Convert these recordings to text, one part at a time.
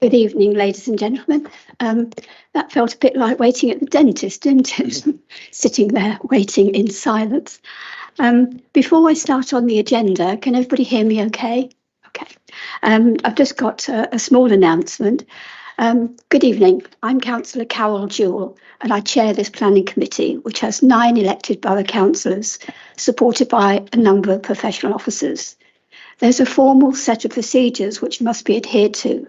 Good evening, ladies and gentlemen. That felt a bit like waiting at the dentist, didn't it? Sitting there waiting in silence. Before I start on the agenda, can everybody hear me okay? Okay. I've just got a small announcement. Good evening. I'm Councillor Carol Jewell, and I chair this planning committee, which has 9 elected borough councillors, supported by a number of professional officers. There's a formal set of procedures which must be adhered to.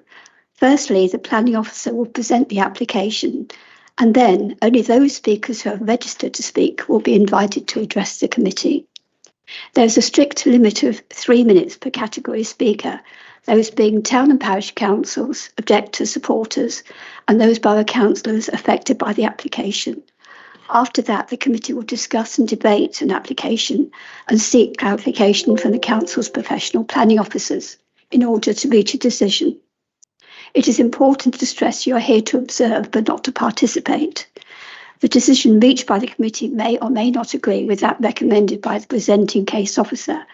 Firstly, the planning officer will present the application, and then only those speakers who have registered to speak will be invited to address the committee. There's a strict limit of 3 minutes per category speaker, those being town and parish councils, objectors, supporters, and those borough councillors affected by the application. After that, the committee will discuss and debate an application and seek clarification from the council's professional planning officers in order to reach a decision. It is important to stress you are here to observe but not to participate. The decision reached by the committee may or may not agree with that recommended by the presenting case officer.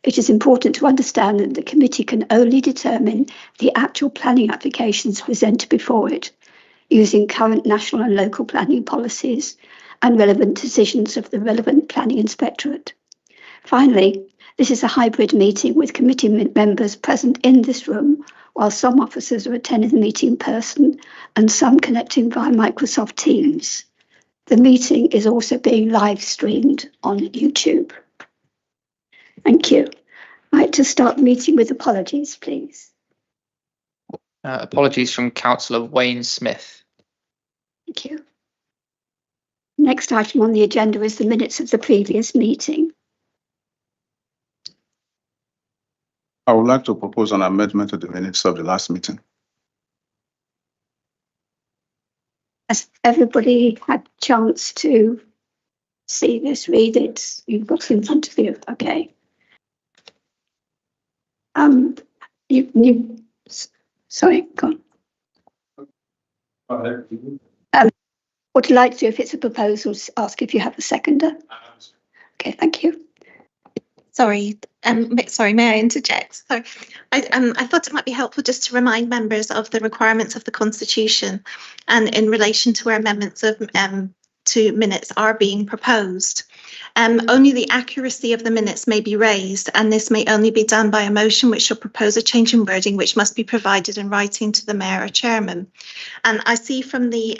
It is important to understand that the committee can only determine the actual planning applications presented before it, using current national and local planning policies and relevant decisions of the relevant planning inspectorate. Finally, this is a hybrid meeting with committee members present in this room, while some officers are attending the meeting in person and some connecting via Microsoft Teams. The meeting is also being live streamed on YouTube. Thank you. I'd like to start the meeting with apologies, please. Apologies from Councillor Wayne Smith. Thank you. Next item on the agenda is the minutes of the previous meeting. I would like to propose an amendment to the minutes of the last meeting. Has everybody had a chance to see this, read it? You've got it in front of you, okay. Sorry, go on. What I'd like to do, if it's a proposal, ask if you have a seconder. Okay, thank you. Sorry, may I interject? So I thought it might be helpful just to remind members of the requirements of the Constitution and in relation to where amendments of to minutes are being proposed. Only the accuracy of the minutes may be raised, and this may only be done by a motion which shall propose a change in wording which must be provided in writing to the Mayor or Chairman. And I see from the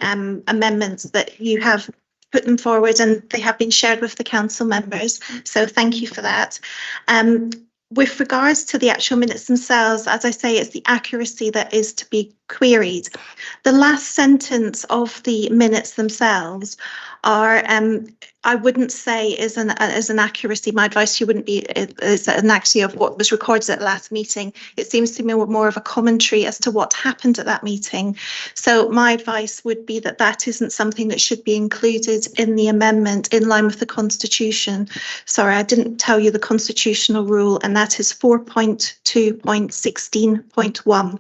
amendments that you have put them forward and they have been shared with the council members. So thank you for that. With regards to the actual minutes themselves, as I say, it's the accuracy that is to be queried. The last sentence of the minutes themselves are, I wouldn't say is an accuracy. My advice to you wouldn't be is an accuracy of what was recorded at the last meeting. It seems to me more of a commentary as to what happened at that meeting. So my advice would be that that isn't something that should be included in the amendment in line with the Constitution. Sorry, I didn't tell you the constitutional rule, and that is 4.2.16.1.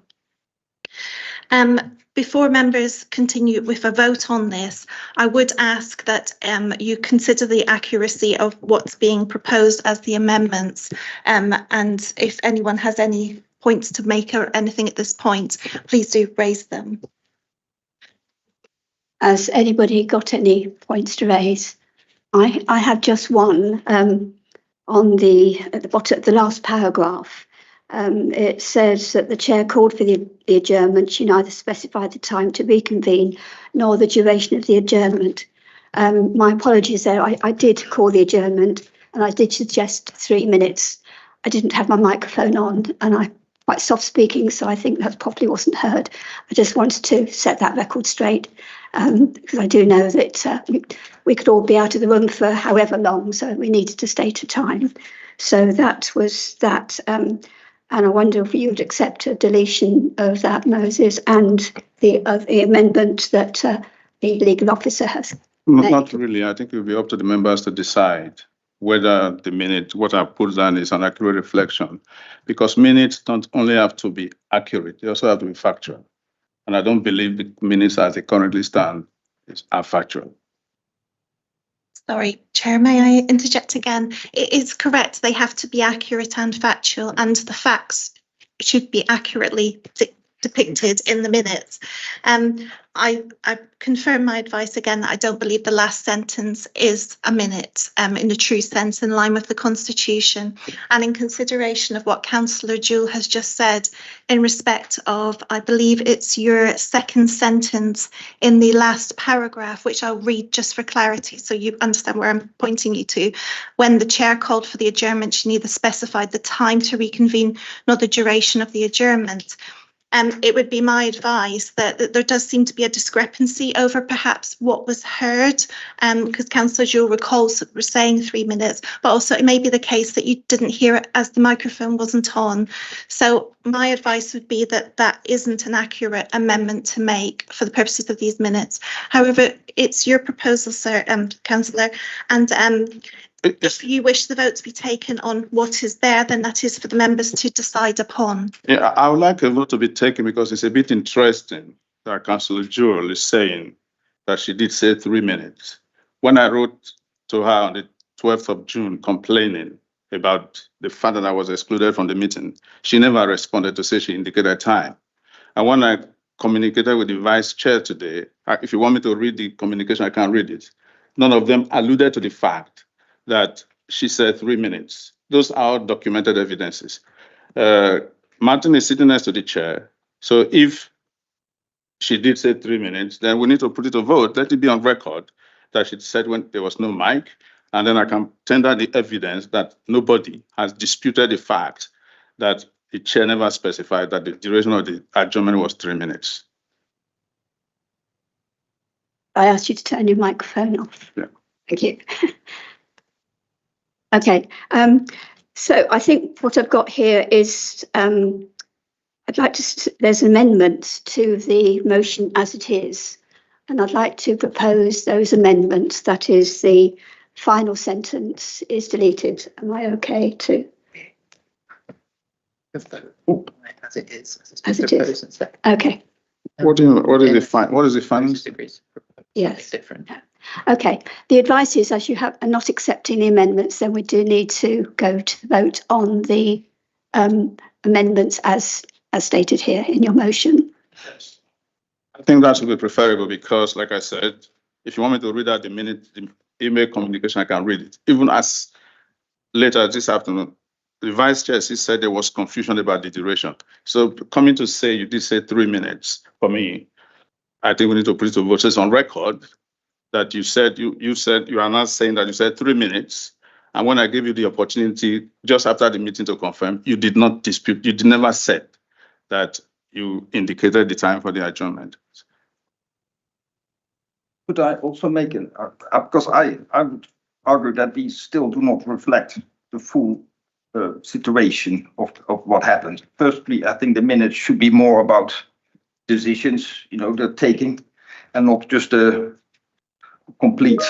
Before members continue with a vote on this, I would ask that you consider the accuracy of what's being proposed as the amendments, and if anyone has any points to make or anything at this point, please do raise them. Has anybody got any points to raise? I have just one on at the bottom of the last paragraph. It says that the chair called for the adjournment. She neither specified the time to reconvene nor the duration of the adjournment. My apologies there. I did call the adjournment and I did suggest 3 minutes. I didn't have my microphone on and I'm quite soft speaking, so I think that probably wasn't heard. I just wanted to set that record straight because I do know that we could all be out of the room for however long, so we needed to state a time. So that was that. And I wonder if you would accept a deletion of that, Moses, and the amendment that the legal officer has made. Not really. I think it will be up to the members to decide whether the minute, what I put down is an accurate reflection, because minutes don't only have to be accurate, they also have to be factual. And I don't believe the minutes as they currently stand are factual. Sorry, Chair, may I interject again? It is correct, they have to be accurate and factual, and the facts should be accurately depicted in the minutes. I confirm my advice again that I don't believe the last sentence is a minute in the true sense, in line with the Constitution, and in consideration of what Councillor Jewell has just said in respect of, I believe it's your second sentence in the last paragraph, which I'll read just for clarity so you understand where I'm pointing you to. When the chair called for the adjournment, she neither specified the time to reconvene nor the duration of the adjournment. It would be my advice that there does seem to be a discrepancy over perhaps what was heard, because Councillor Jewell recalls saying 3 minutes, but also it may be the case that you didn't hear it as the microphone wasn't on. So my advice would be that that isn't an accurate amendment to make for the purposes of these minutes. However, it's your proposal, sir, Councillor, and if you wish the vote to be taken on what is there, then that is for the members to decide upon. Yeah, I would like a vote to be taken because it's a bit interesting that Councillor Jewell is saying that she did say 3 minutes. When I wrote to her on the 12th of June complaining about the fact that I was excluded from the meeting, she never responded to say she indicated time. And when I communicated with the vice chair today, if you want me to read the communication, I can read it. None of them alluded to the fact that she said 3 minutes. Those are documented evidences. Martin is sitting next to the chair. So if she did say 3 minutes, then we need to put it to vote. Let it be on record that she said when there was no mic. And then I can tender the evidence that nobody has disputed the fact that the chair never specified that the duration of the adjournment was 3 minutes. I asked you to turn your microphone off. Yeah. Thank you. Okay, so I think what I've got here is I'd like to, there's an amendment to the motion as it is, and I'd like to propose those amendments. That is, the final sentence is deleted. Am I okay to? As it is. As it is. Okay. What is the final? Yes. Different. Okay. The advice is, as you are not accepting the amendments, then we do need to go to the vote on the amendments as stated here in your motion. Yes. I think that would be preferable because, like I said, if you want me to read out the email communication, I can read it. Even as later this afternoon, the vice chair said there was confusion about the duration. So coming to say you did say 3 minutes for me, I think we need to put it to vote. It's on record that you said you are not saying that you said 3 minutes. And when I gave you the opportunity just after the meeting to confirm, you did not dispute, you never said that you indicated the time for the adjournment. Could I also make an, because I would argue that these still do not reflect the full situation of what happened. Firstly, I think the minutes should be more about decisions, the taking, and not just a complete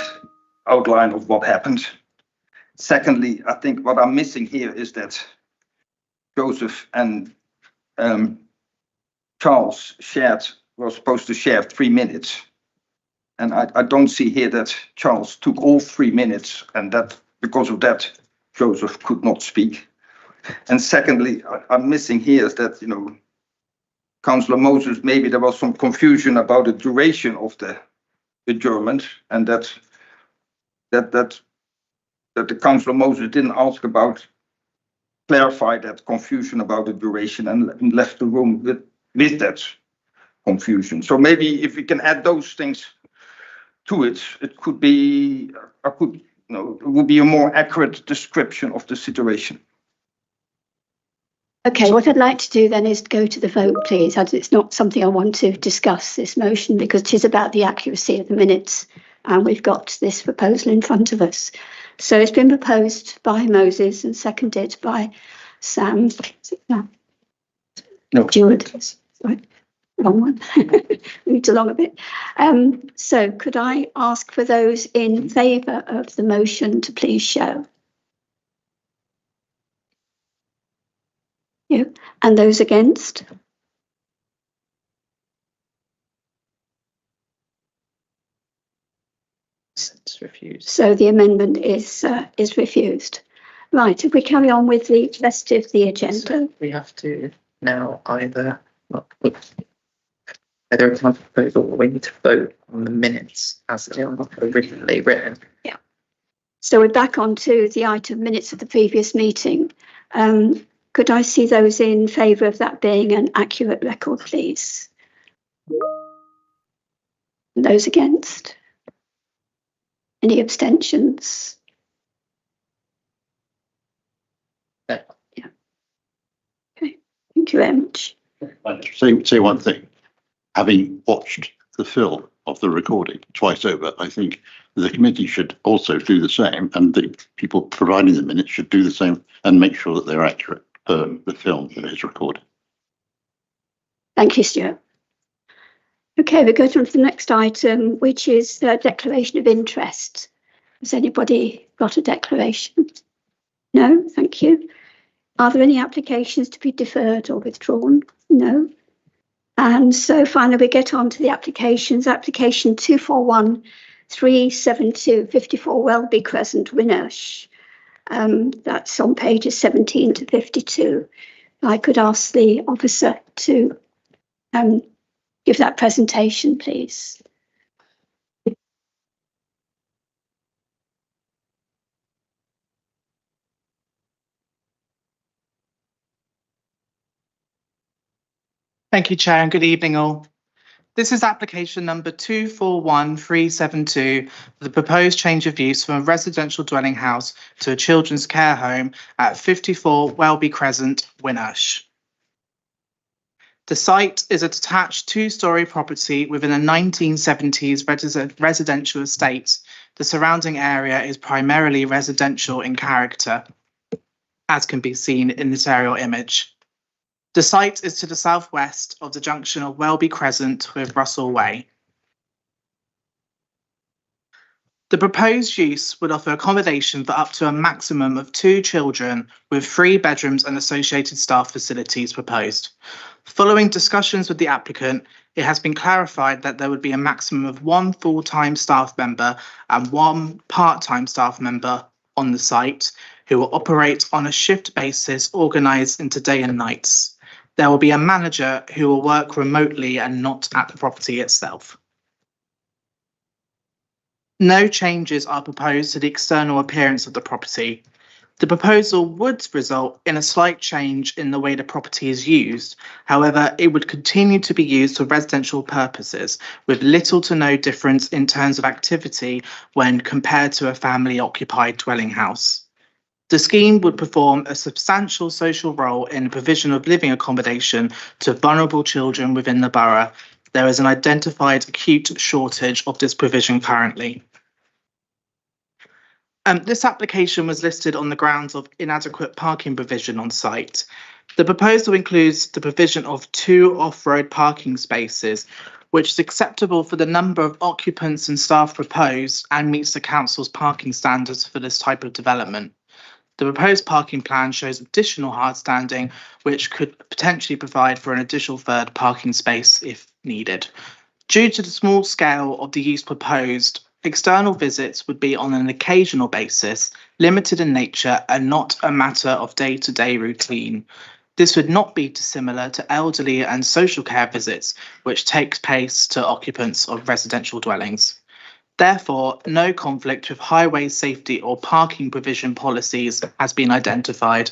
outline of what happened. Secondly, I think what I'm missing here is that Joseph and Charles were supposed to share 3 minutes. And I don't see here that Charles took all 3 minutes, and that because of that, Joseph could not speak. And secondly, I'm missing here is that, Councillor Moses, maybe there was some confusion about the duration of the adjournment, and that the Councillor Moses didn't ask about, clarify that confusion about the duration and left the room with that confusion. So maybe if we can add those things to it, it could be, it would be a more accurate description of the situation. Okay, what I'd like to do then is go to the vote, please. It's not something I want to discuss, this motion, because it is about the accuracy of the minutes, and we've got this proposal in front of us. So it's been proposed by Moses and seconded by Sam. No. Jewett. Sorry, wrong one. Moved along a bit. So could I ask for those in favour of the motion to please show? You. And those against? It's refused. So the amendment is refused. Right, if we carry on with the rest of the agenda. So we have to now either, Whether it's my proposal, we need to vote on the minutes as they are originally written. So we're back onto the item minutes of the previous meeting. Could I see those in favour of that being an accurate record, please? Those against? Any abstentions? No. Yeah. Okay, thank you very much. Say one thing. Having watched the film of the recording twice over, I think the committee should also do the same, and the people providing the minutes should do the same and make sure that they're accurate per the film that is recorded. Thank you, Stuart. Okay, we go on to the next item, which is the declaration of interest. Has anybody got a declaration? No, thank you. Are there any applications to be deferred or withdrawn? No. And so finally we get on to the applications. Application 241372 54 Welby Crescent, Winnersh. That's on pages 17 to 52. I could ask the officer to give that presentation, please. Thank you, Chair, and good evening all. This is application number 241372 for the proposed change of use from a residential dwelling house to a children's care home at 54 Welby Crescent, Winnersh. The site is a detached two-storey property within a 1970s residential estate. The surrounding area is primarily residential in character, as can be seen in this aerial image. The site is to the southwest of the junction of Welby Crescent with Russell Way. The proposed use would offer accommodation for up to a maximum of 2 children with 3 bedrooms and associated staff facilities proposed. Following discussions with the applicant, it has been clarified that there would be a maximum of 1 full-time staff member and 1 part-time staff member on the site who will operate on a shift basis organised into day and nights. There will be a manager who will work remotely and not at the property itself. No changes are proposed to the external appearance of the property. The proposal would result in a slight change in the way the property is used. However, it would continue to be used for residential purposes, with little to no difference in terms of activity when compared to a family-occupied dwelling house. The scheme would perform a substantial social role in the provision of living accommodation to vulnerable children within the borough. There is an identified acute shortage of this provision currently. This application was listed on the grounds of inadequate parking provision on site. The proposal includes the provision of 2 off-road parking spaces, which is acceptable for the number of occupants and staff proposed and meets the council's parking standards for this type of development. The proposed parking plan shows additional hard standing, which could potentially provide for an additional 3rd parking space if needed. Due to the small scale of the use proposed, external visits would be on an occasional basis, limited in nature and not a matter of day-to-day routine. This would not be dissimilar to elderly and social care visits, which take place to occupants of residential dwellings. Therefore, no conflict with highway safety or parking provision policies has been identified.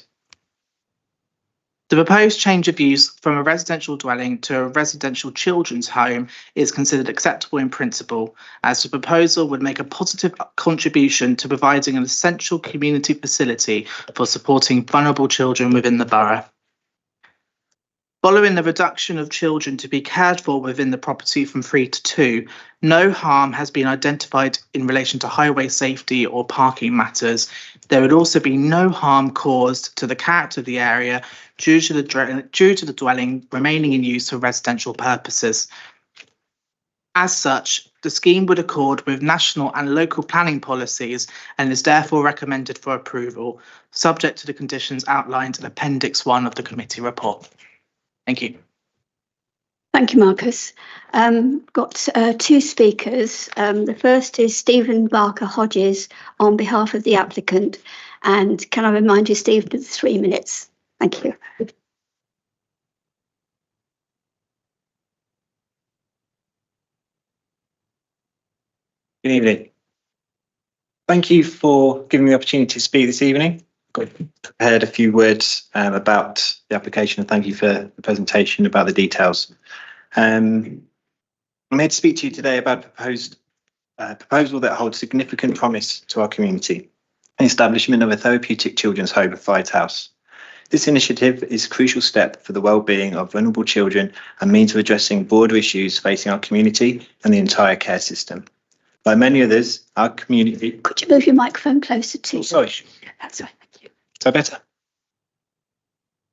The proposed change of use from a residential dwelling to a residential children's home is considered acceptable in principle, as the proposal would make a positive contribution to providing an essential community facility for supporting vulnerable children within the borough. Following the reduction of children to be cared for within the property from 3 to 2, no harm has been identified in relation to highway safety or parking matters. There would also be no harm caused to the character of the area due to the dwelling remaining in use for residential purposes. As such, the scheme would accord with national and local planning policies and is therefore recommended for approval, subject to the conditions outlined in Appendix 1 of the committee report. Thank you. Thank you, Marcus. Got 2 speakers. The first is Stephen Barker Hodges on behalf of the applicant. And can I remind you, Stephen, it's 3 minutes. Thank you. Good evening. Thank you for giving me the opportunity to speak this evening. I've prepared a few words about the application, and thank you for the presentation about the details. I'm here to speak to you today about a proposal that holds significant promise to our community, the establishment of a therapeutic children's home at Fides House. This initiative is a crucial step for the well-being of vulnerable children and means of addressing broader issues facing our community and the entire care system. Like many others, our community... Could you move your microphone closer to you? Sorry. That's right, thank you. Is that better?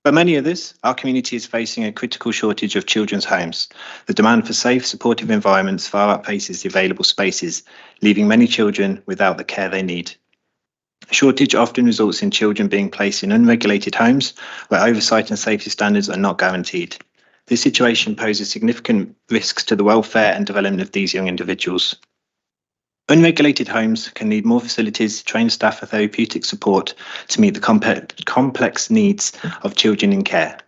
Like many others, our community is facing a critical shortage of children's homes. The demand for safe, supportive environments far outpaces the available spaces, leaving many children without the care they need. A shortage often results in children being placed in unregulated homes where oversight and safety standards are not guaranteed. This situation poses significant risks to the welfare and development of these young individuals. Unregulated homes can need more facilities, trained staff for therapeutic support to meet the complex needs of children in care.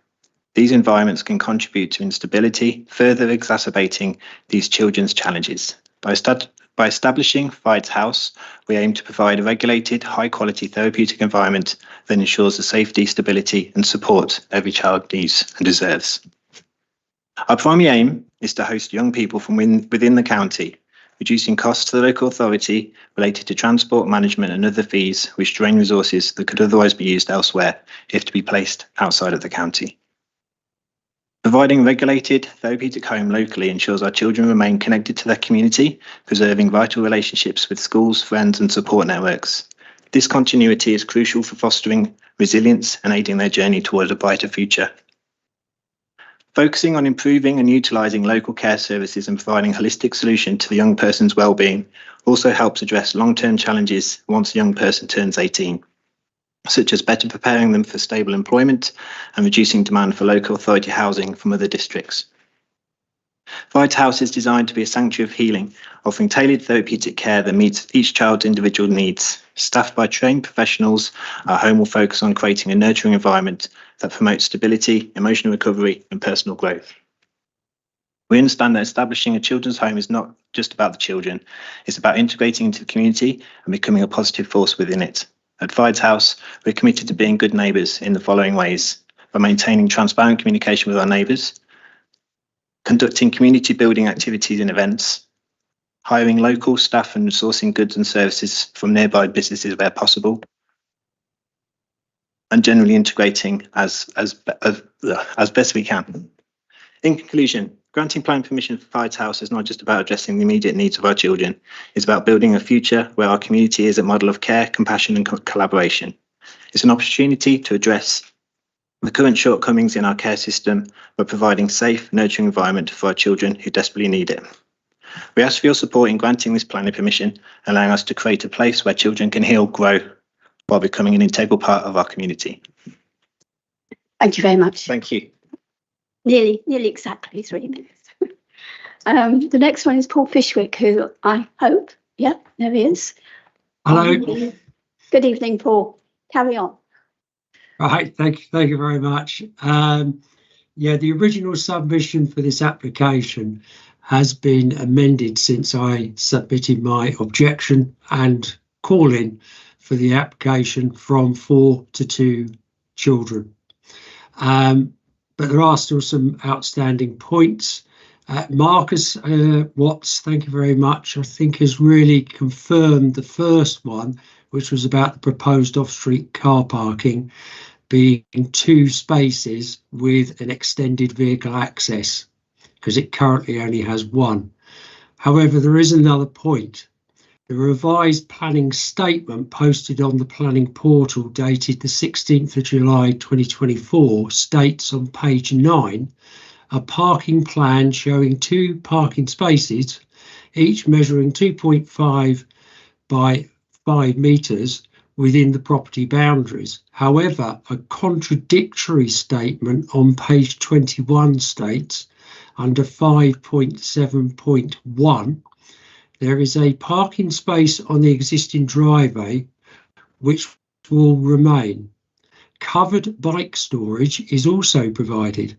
These environments can contribute to instability, further exacerbating these children's challenges. By establishing Fides House, we aim to provide a regulated, high-quality therapeutic environment that ensures the safety, stability and support every child needs and deserves. Our primary aim is to host young people from within the county, reducing costs to the local authority related to transport, management and other fees which drain resources that could otherwise be used elsewhere if to be placed outside of the county. Providing a regulated therapeutic home locally ensures our children remain connected to their community, preserving vital relationships with schools, friends and support networks. This continuity is crucial for fostering resilience and aiding their journey towards a brighter future. Focusing on improving and utilising local care services and providing a holistic solution to the young person's well-being also helps address long-term challenges once a young person turns 18, such as better preparing them for stable employment and reducing demand for local authority housing from other districts. Fides House is designed to be a sanctuary of healing, offering tailored therapeutic care that meets each child's individual needs. Staffed by trained professionals, our home will focus on creating a nurturing environment that promotes stability, emotional recovery and personal growth. We understand that establishing a children's home is not just about the children, it's about integrating into the community and becoming a positive force within it. At Fides House, we're committed to being good neighbours in the following ways: by maintaining transparent communication with our neighbours, conducting community building activities and events, hiring local staff and sourcing goods and services from nearby businesses where possible, and generally integrating as best we can. In conclusion, granting planning permission for Fides House is not just about addressing the immediate needs of our children, it's about building a future where our community is a model of care, compassion and collaboration. It's an opportunity to address the current shortcomings in our care system by providing safe, nurturing environment for our children who desperately need it. We ask for your support in granting this planning permission, allowing us to create a place where children can heal, grow, while becoming an integral part of our community. Thank you very much. Thank you. Nearly exactly 3 minutes. The next one is Paul Fishwick, who I hope, yeah, there he is. Hello. Good evening, Paul. Carry on. Right, thank you very much. Yeah, the original submission for this application has been amended since I submitted my objection and call-in for the application from 4 to 2 children. But there are still some outstanding points. Marcus Watts, thank you very much, I think has really confirmed the first one, which was about the proposed off-street car parking being 2 spaces with an extended vehicle access, because it currently only has 1. However, there is another point. The revised planning statement posted on the planning portal dated the 16th of July 2024 states on page 9 a parking plan showing 2 parking spaces, each measuring 2.5 by 5 metres within the property boundaries. However, a contradictory statement on page 21 states under 5.7.1 there is a parking space on the existing driveway which will remain. Covered bike storage is also provided.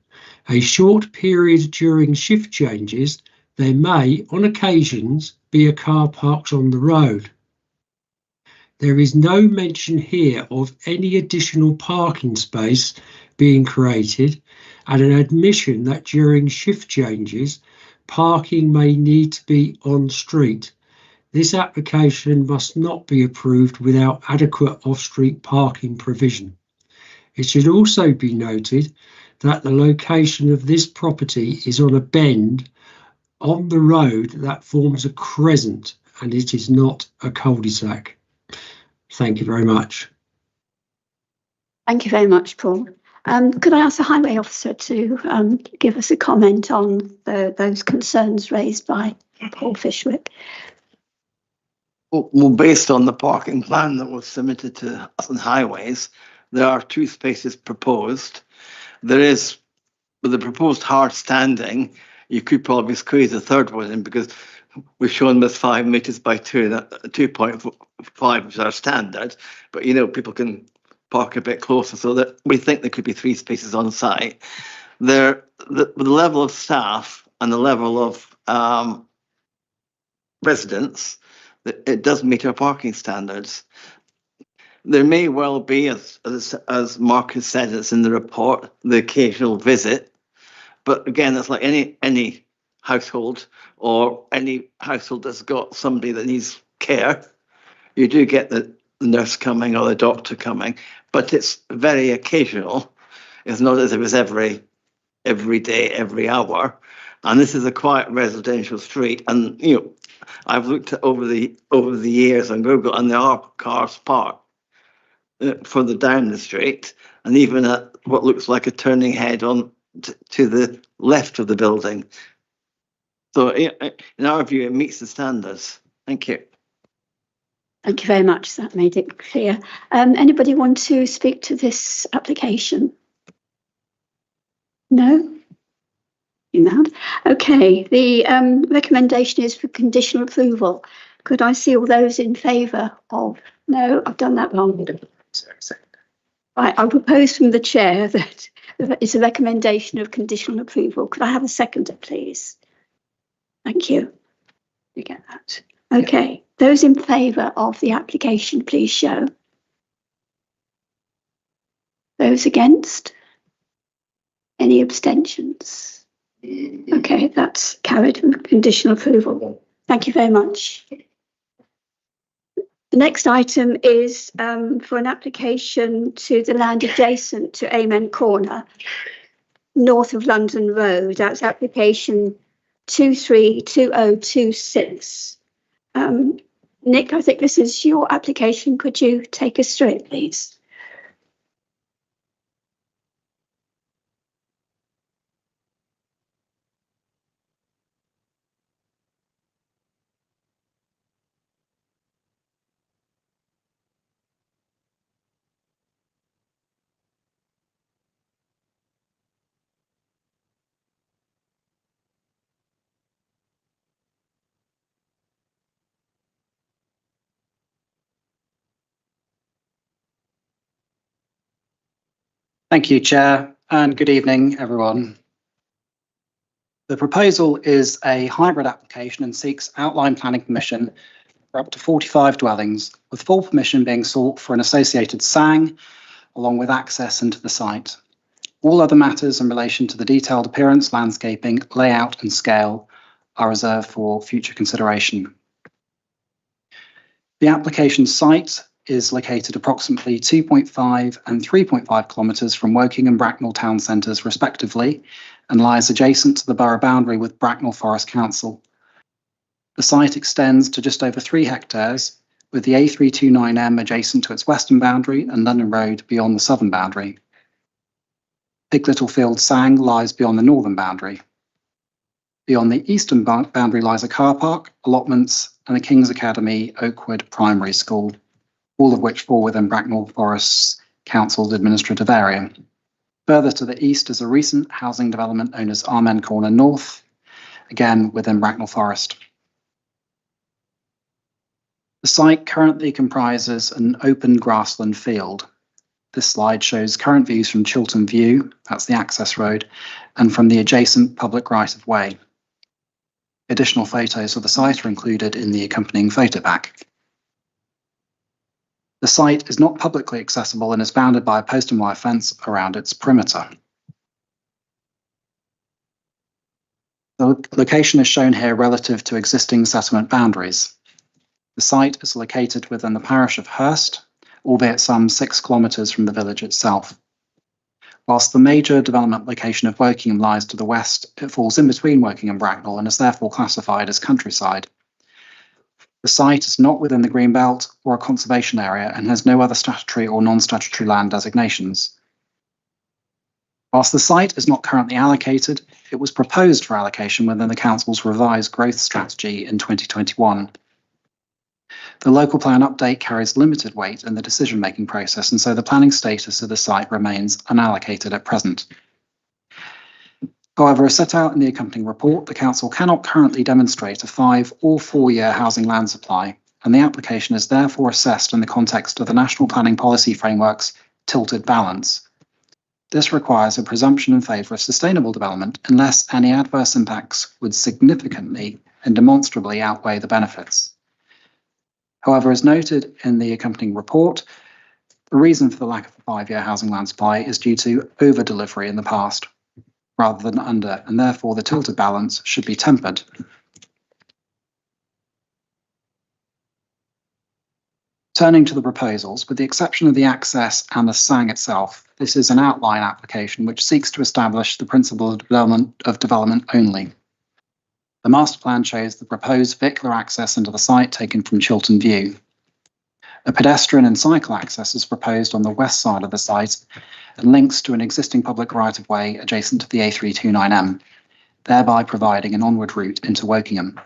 A short period during shift changes, there may, on occasions, be a car parked on the road. There is no mention here of any additional parking space being created and an admission that during shift changes, parking may need to be on street. This application must not be approved without adequate off-street parking provision. It should also be noted that the location of this property is on a bend on the road that forms a crescent, and it is not a cul-de-sac. Thank you very much. Thank you very much, Paul. Could I ask the Highway Officer to give us a comment on those concerns raised by Paul Fishwick? Well, based on the parking plan that was submitted to us on Highways, there are 2 spaces proposed. There is, with the proposed hard standing, you could probably squeeze a third one in because we've shown them as 5 meters by 2.5, which is our standard. But, you know, people can park a bit closer, so that we think there could be 3 spaces on site. The level of staff and the level of residents, it does meet our parking standards. There may well be, as Mark has said, it's in the report, the occasional visit. But again, it's like any household or any household that's got somebody that needs care. You do get the nurse coming or the doctor coming, but it's very occasional. It's not as if it's every day, every hour. And this is a quiet residential street. And you know, I've looked at over the years on Google, and there are cars parked further down the street, and even at what looks like a turning head on to the left of the building. So in our view, it meets the standards. Thank you. Thank you very much. That made it clear. Anybody want to speak to this application? No? You mad? Okay, the recommendation is for conditional approval. Could I see all those in favour of? No, I've done that wrong. Right, I propose from the chair that it's a recommendation of conditional approval. Could I have a seconder, please? Thank you. You get that? Okay, those in favour of the application, please show. Those against? Any abstentions? Okay, that's carried with conditional approval. Thank you very much. The next item is for an application to the land adjacent to Amen Corner, north of London Road. That's application 232026. Nick, I think this is your application. Could you take us through it, please? Thank you, Chair, and good evening, everyone. The proposal is a hybrid application and seeks outline planning permission for up to 45 dwellings, with full permission being sought for an associated SANG, along with access into the site. All other matters in relation to the detailed appearance, landscaping, layout and scale are reserved for future consideration. The application site is located approximately 2.5 and 3.5 kilometres from Woking and Bracknell town centres respectively, and lies adjacent to the borough boundary with Bracknell Forest Council. The site extends to just over 3 hectares, with the A329M adjacent to its western boundary and London Road beyond the southern boundary. Big Littlefield Sang lies beyond the northern boundary. Beyond the eastern boundary lies a car park, allotments and the King's Academy Oakwood Primary School, all of which fall within Bracknell Forest Council's administrative area. Further to the east is a recent housing development known as Amen Corner North, again within Bracknell Forest. The site currently comprises an open grassland field. This slide shows current views from Chiltern View, that's the access road, and from the adjacent public right-of-way. Additional photos of the site are included in the accompanying photo pack. The site is not publicly accessible and is bounded by a post and wire fence around its perimeter. The location is shown here relative to existing settlement boundaries. The site is located within the parish of Hurst, albeit some 6 kilometres from the village itself. Whilst the major development location of Wokingham lies to the west, it falls in between Woking and Bracknell and is therefore classified as countryside. The site is not within the green belt or a conservation area and has no other statutory or non-statutory land designations. Whilst the site is not currently allocated, it was proposed for allocation within the council's revised growth strategy in 2021. The local plan update carries limited weight in the decision-making process, and so the planning status of the site remains unallocated at present. However, as set out in the accompanying report, the council cannot currently demonstrate a 5 or 4-year housing land supply, and the application is therefore assessed in the context of the National Planning Policy Framework's tilted balance. This requires a presumption in favour of sustainable development unless any adverse impacts would significantly and demonstrably outweigh the benefits. However, as noted in the accompanying report, the reason for the lack of a 5-year housing land supply is due to over-delivery in the past, rather than under, and therefore the tilted balance should be tempered. Turning to the proposals, with the exception of the access and the SANG itself, this is an outline application which seeks to establish the principle of development only. The master plan shows the proposed vehicular access into the site taken from Chiltern View. A pedestrian and cycle access is proposed on the west side of the site and links to an existing public right-of-way adjacent to the A329M, thereby providing an onward route into Wokingham.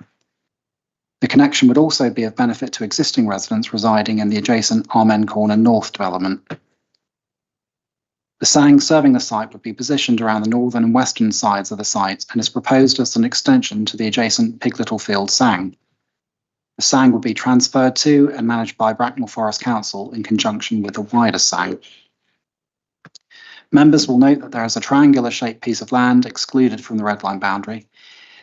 The connection would also be of benefit to existing residents residing in the adjacent Amen Corner North development. The SANG serving the site would be positioned around the northern and western sides of the site and is proposed as an extension to the adjacent Pig Little Field SANG. The SANG would be transferred to and managed by Bracknell Forest Council in conjunction with the wider SANG. Members will note that there is a triangular-shaped piece of land excluded from the red line boundary.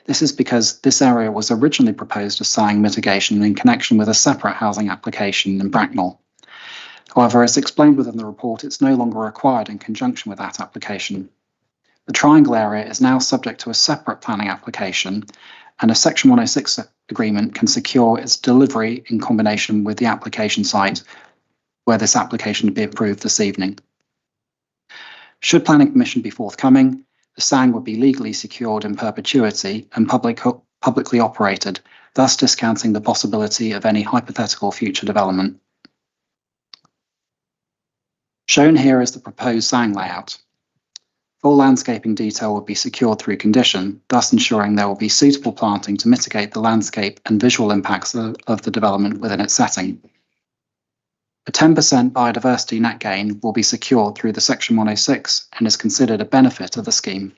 This is because this area was originally proposed as SANG mitigation in connection with a separate housing application in Bracknell. However, as explained within the report, it's no longer required in conjunction with that application. The triangle area is now subject to a separate planning application, and a Section 106 agreement can secure its delivery in combination with the application site, where this application will be approved this evening. Should planning permission be forthcoming, the SANG would be legally secured in perpetuity and publicly operated, thus discounting the possibility of any hypothetical future development. Shown here is the proposed SANG layout. Full landscaping detail will be secured through condition, thus ensuring there will be suitable planting to mitigate the landscape and visual impacts of the development within its setting. A 10% biodiversity net gain will be secured through the Section 106 and is considered a benefit of the scheme.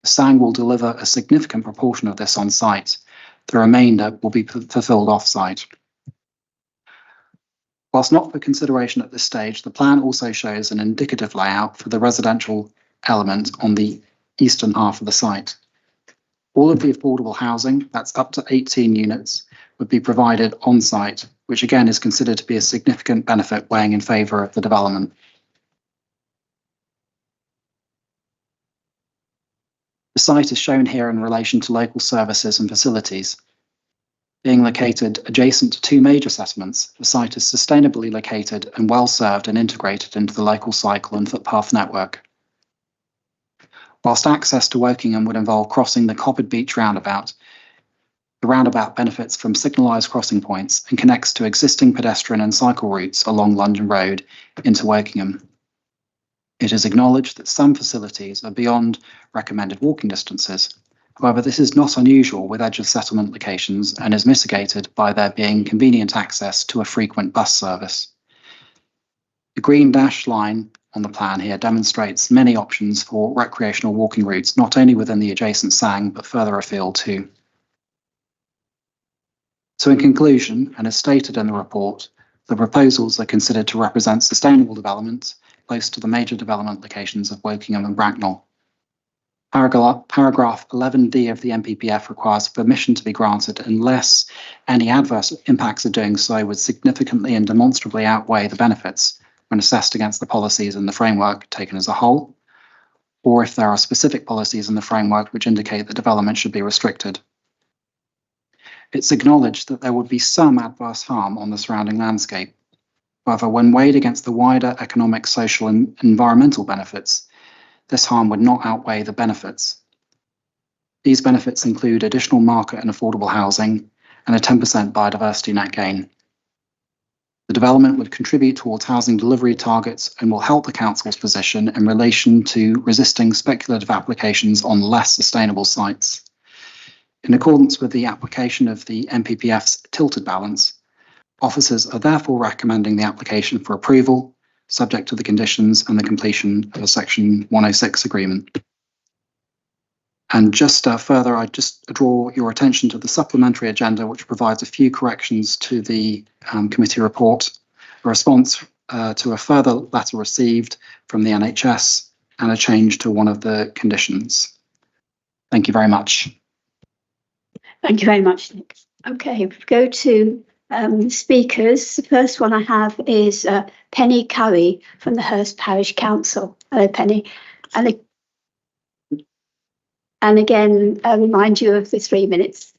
The SANG will deliver a significant proportion of this on site. The remainder will be fulfilled off-site. Whilst not for consideration at this stage, the plan also shows an indicative layout for the residential element on the eastern half of the site. All of the affordable housing, that's up to 18 units, would be provided on site, which again is considered to be a significant benefit weighing in favour of the development. The site is shown here in relation to local services and facilities. Being located adjacent to 2 major settlements, the site is sustainably located and well served and integrated into the local cycle and footpath network. Whilst access to Wokingham would involve crossing the Coppard Beach roundabout, the roundabout benefits from signalised crossing points and connects to existing pedestrian and cycle routes along London Road into Wokingham. It is acknowledged that some facilities are beyond recommended walking distances. However, this is not unusual with edge of settlement locations and is mitigated by there being convenient access to a frequent bus service. The green dashed line on the plan here demonstrates many options for recreational walking routes, not only within the adjacent SANG, but further afield too. So in conclusion, and as stated in the report, the proposals are considered to represent sustainable development close to the major development locations of Wokingham and Bracknell. Paragraph 11D of the NPPF requires permission to be granted unless any adverse impacts of doing so would significantly and demonstrably outweigh the benefits when assessed against the policies in the framework taken as a whole, or if there are specific policies in the framework which indicate that development should be restricted. It's acknowledged that there would be some adverse harm on the surrounding landscape. However, when weighed against the wider economic, social, and environmental benefits, this harm would not outweigh the benefits. These benefits include additional market and affordable housing and a 10% biodiversity net gain. The development would contribute towards housing delivery targets and will help the Council's position in relation to resisting speculative applications on less sustainable sites. In accordance with the application of the NPPF's tilted balance, officers are therefore recommending the application for approval, subject to the conditions and the completion of a Section 106 agreement. And just further, I just draw your attention to the supplementary agenda, which provides a few corrections to the committee report, a response to a further letter received from the NHS, and a change to one of the conditions. Thank you very much. Thank you very much, Nick. Okay, we go to speakers. The first one I have is Penny Curry from the Hurst Parish Council. Hello, Penny. And again, I remind you of the 3 minutes.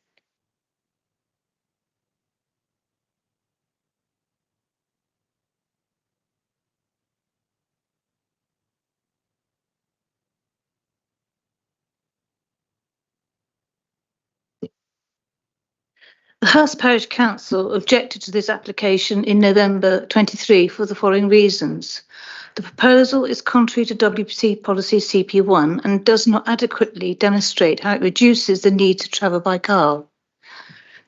The Hurst Parish Council objected to this application in November 23 for the following reasons. The proposal is contrary to WPC policy CP1 and does not adequately demonstrate how it reduces the need to travel by car.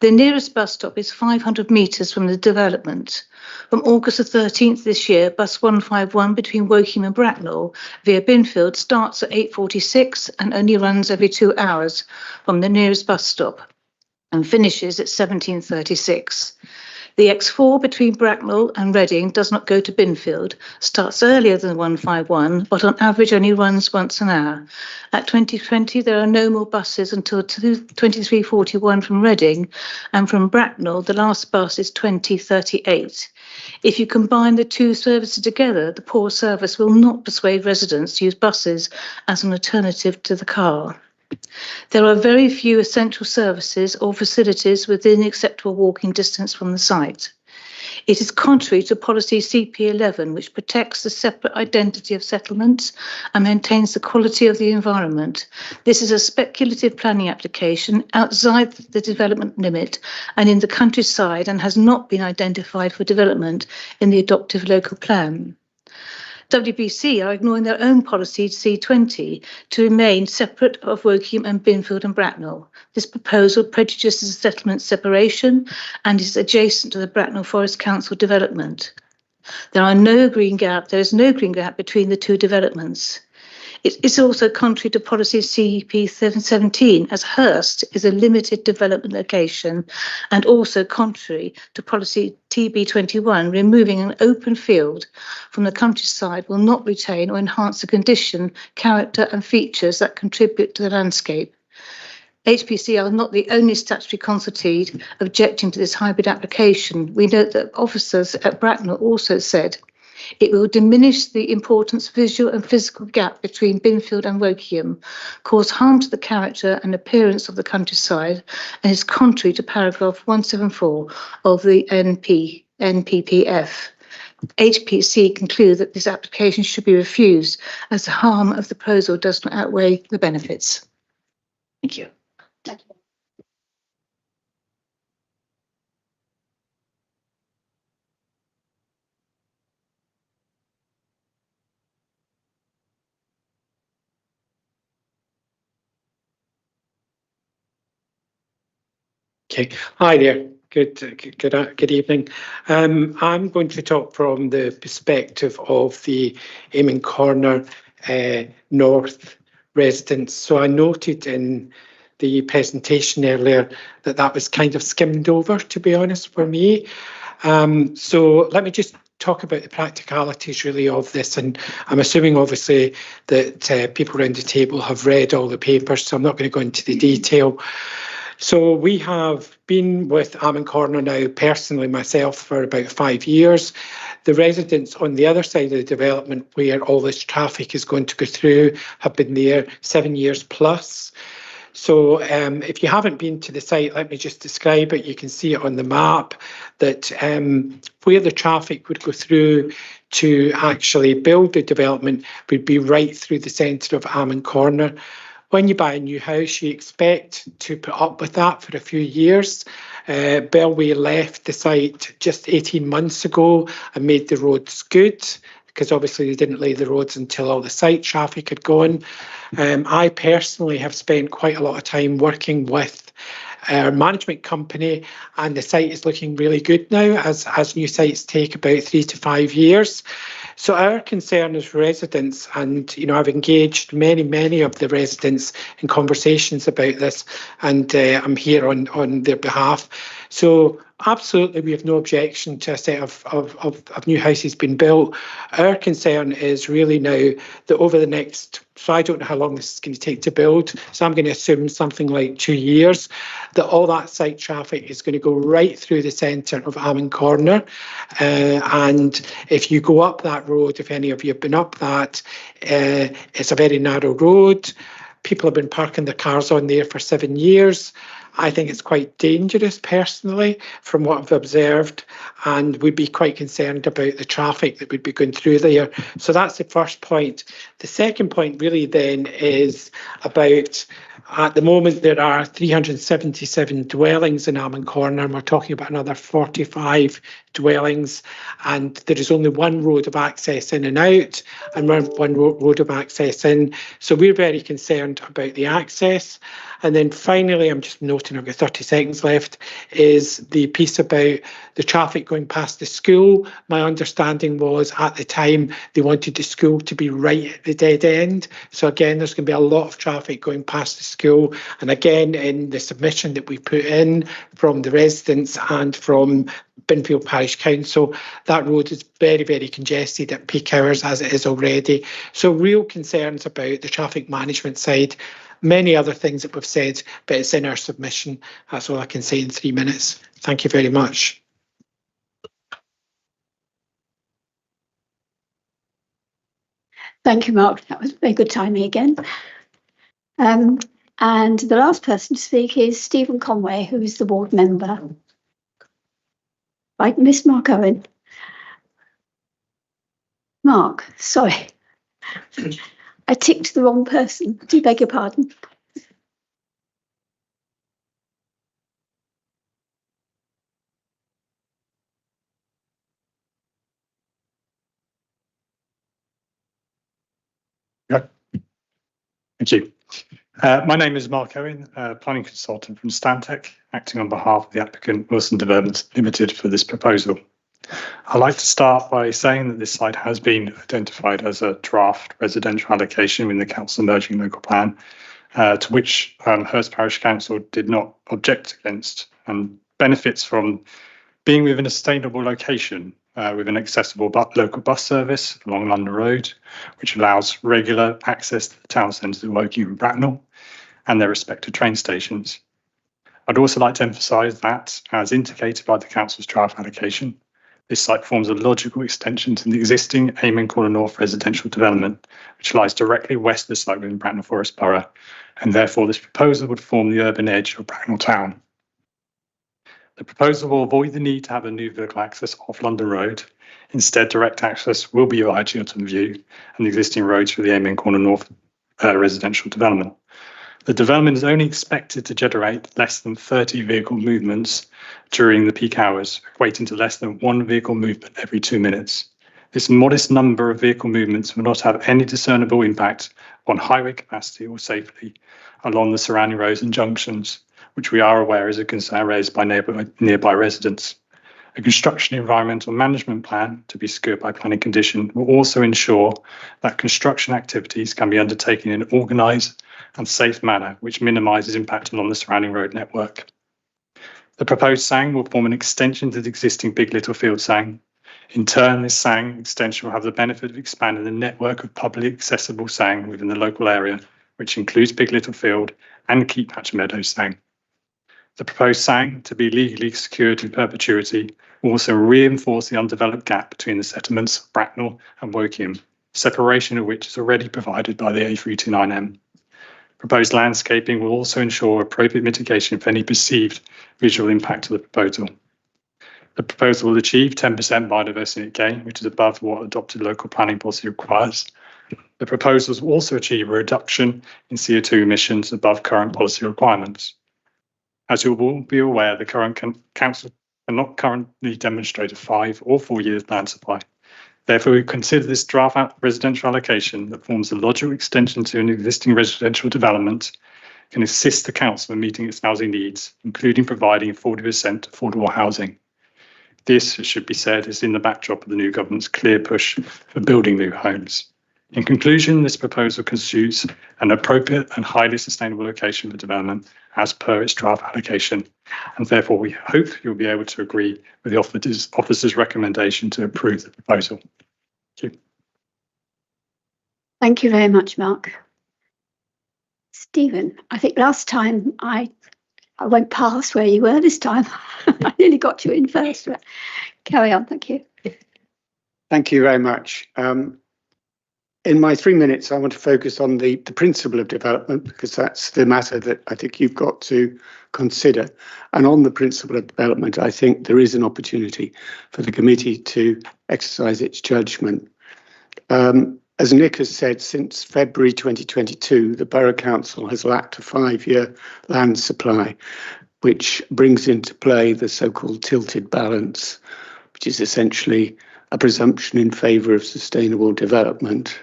The nearest bus stop is 500 metres from the development. From August the 13th this year, bus 151 between Woking and Bracknell via Binfield starts at 8:46 and only runs every 2 hours from the nearest bus stop and finishes at 17:36. The X4 between Bracknell and Reading does not go to Binfield, starts earlier than 151, but on average only runs once an hour. At 2020, there are no more buses until 23:41 from Reading, and from Bracknell, the last bus is 20:38. If you combine the two services together, the poor service will not persuade residents to use buses as an alternative to the car. There are very few essential services or facilities within acceptable walking distance from the site. It is contrary to policy CP11, which protects the separate identity of settlements and maintains the quality of the environment. This is a speculative planning application outside the development limit and in the countryside and has not been identified for development in the adoptive local plan. WBC are ignoring their own policy C20 to remain separate of Woking and Binfield and Bracknell. This proposal prejudices settlement separation and is adjacent to the Bracknell Forest Council development. There is no green gap between the two developments. It is also contrary to policy CP17, as Hurst is a limited development location, and also contrary to policy TB21, removing an open field from the countryside will not retain or enhance the condition, character and features that contribute to the landscape. HPC are not the only statutory consultee objecting to this hybrid application. We note that officers at Bracknell also said it will diminish the importance visual and physical gap between Binfield and Woking, cause harm to the character and appearance of the countryside, and is contrary to paragraph 174 of the NPPF. HPC conclude that this application should be refused as the harm of the proposal does not outweigh the benefits. Thank you. Thank you. Okay, hi there. Good evening. I'm going to talk from the perspective of the Eamonn Corner North residents. So I noted in the presentation earlier that was kind of skimmed over, to be honest, for me. So let me just talk about the practicalities really of this. And I'm assuming obviously that people around the table have read all the papers, so I'm not going to go into the detail. So we have been with Almond Corner now, personally myself, for about 5 years. The residents on the other side of the development where all this traffic is going to go through have been there 7 years plus. So if you haven't been to the site, let me just describe it. You can see it on the map that where the traffic would go through to actually build the development would be right through the centre of Almond Corner. When you buy a new house, you expect to put up with that for a few years. Bellway left the site just 18 months ago and made the roads good, because obviously they didn't lay the roads until all the site traffic had gone. I personally have spent quite a lot of time working with our management company, and the site is looking really good now, as new sites take about 3 to 5 years. So our concern as residents, and I've engaged many of the residents in conversations about this, and I'm here on their behalf. So absolutely, we have no objection to a set of new houses being built. Our concern is really now that over the next, so I don't know how long this is going to take to build, so I'm going to assume something like 2 years, that all that site traffic is going to go right through the centre of Almond Corner. And if you go up that road, if any of you have been up that, it's a very narrow road. People have been parking their cars on there for 7 years. I think it's quite dangerous personally from what I've observed, and we'd be quite concerned about the traffic that would be going through there. So that's the first point. The second point really then is about, at the moment there are 377 dwellings in Almond Corner, and we're talking about another 45 dwellings, and there is only one road of access in and out and one road of access in. So we're very concerned about the access. And then finally, I'm just noting I've got 30 seconds left, is the piece about the traffic going past the school. My understanding was at the time they wanted the school to be right at the dead end. So again, there's going to be a lot of traffic going past the school. And again, in the submission that we put in from the residents and from Binfield Parish Council, that road is very congested at peak hours as it is already. So real concerns about the traffic management side. Many other things that we've said, but it's in our submission. That's all I can say in 3 minutes. Thank you very much. Thank you, Mark. That was very good timing again. And the last person to speak is Stephen Conway, who is the ward member. Right, Miss Mark Owen. Mark, sorry. I ticked the wrong person. Do you beg your pardon? Thank you. My name is Mark Owen, planning consultant from Stantec, acting on behalf of the applicant Wilson Developments Limited for this proposal. I'd like to start by saying that this site has been identified as a draft residential allocation in the council emerging local plan, to which Hurst Parish Council did not object against, and benefits from being within a sustainable location with an accessible local bus service along London Road, which allows regular access to the town centres of Woking and Bracknell and their respective train stations. I'd also like to emphasise that, as indicated by the council's draft allocation, this site forms a logical extension to the existing Amon Corner North residential development, which lies directly west of the site within Bracknell Forest Borough, and therefore this proposal would form the urban edge of Bracknell Town. The proposal will avoid the need to have a new vehicle access off London Road. Instead, direct access will be via Chiltern View and the existing roads for the Amon Corner North residential development. The development is only expected to generate less than 30 vehicle movements during the peak hours, equating to less than 1 vehicle movement every 2 minutes. This modest number of vehicle movements will not have any discernible impact on highway capacity or safety along the surrounding roads and junctions, which we are aware is a concern raised by nearby residents. A construction environmental management plan, to be secured by planning condition, will also ensure that construction activities can be undertaken in an organised and safe manner, which minimises impact along the surrounding road network. The proposed SANG will form an extension to the existing Big Littlefield SANG. In turn, this SANG extension will have the benefit of expanding the network of publicly accessible SANG within the local area, which includes Big Little Field and Keatmatch Meadows SANG. The proposed SANG, to be legally secured in perpetuity, will also reinforce the undeveloped gap between the settlements of Bracknell and Wokingham, separation of which is already provided by the A329M. Proposed landscaping will also ensure appropriate mitigation for any perceived visual impact of the proposal. The proposal will achieve 10% biodiversity gain, which is above what adopted local planning policy requires. The proposals will also achieve a reduction in CO2 emissions above current policy requirements. As you will be aware, the current council cannot currently demonstrate a 5 or 4 years land supply. Therefore, we consider this draft residential allocation that forms a logical extension to an existing residential development can assist the council in meeting its housing needs, including providing 40% affordable housing. This, it should be said, is in the backdrop of the new government's clear push for building new homes. In conclusion, this proposal constitutes an appropriate and highly sustainable location for development as per its draft allocation, and therefore we hope you'll be able to agree with the officer's recommendation to approve the proposal. Thank you. Thank you very much, Mark. Stephen, I think last time I went past where you were. This time I nearly got you in first, but carry on. Thank you. Thank you very much. In my 3 minutes, I want to focus on the principle of development, because that's the matter that I think you've got to consider. And on the principle of development, I think there is an opportunity for the committee to exercise its judgment. As Nick has said, since February 2022, the Borough Council has lacked a 5-year land supply, which brings into play the so-called tilted balance, which is essentially a presumption in favour of sustainable development.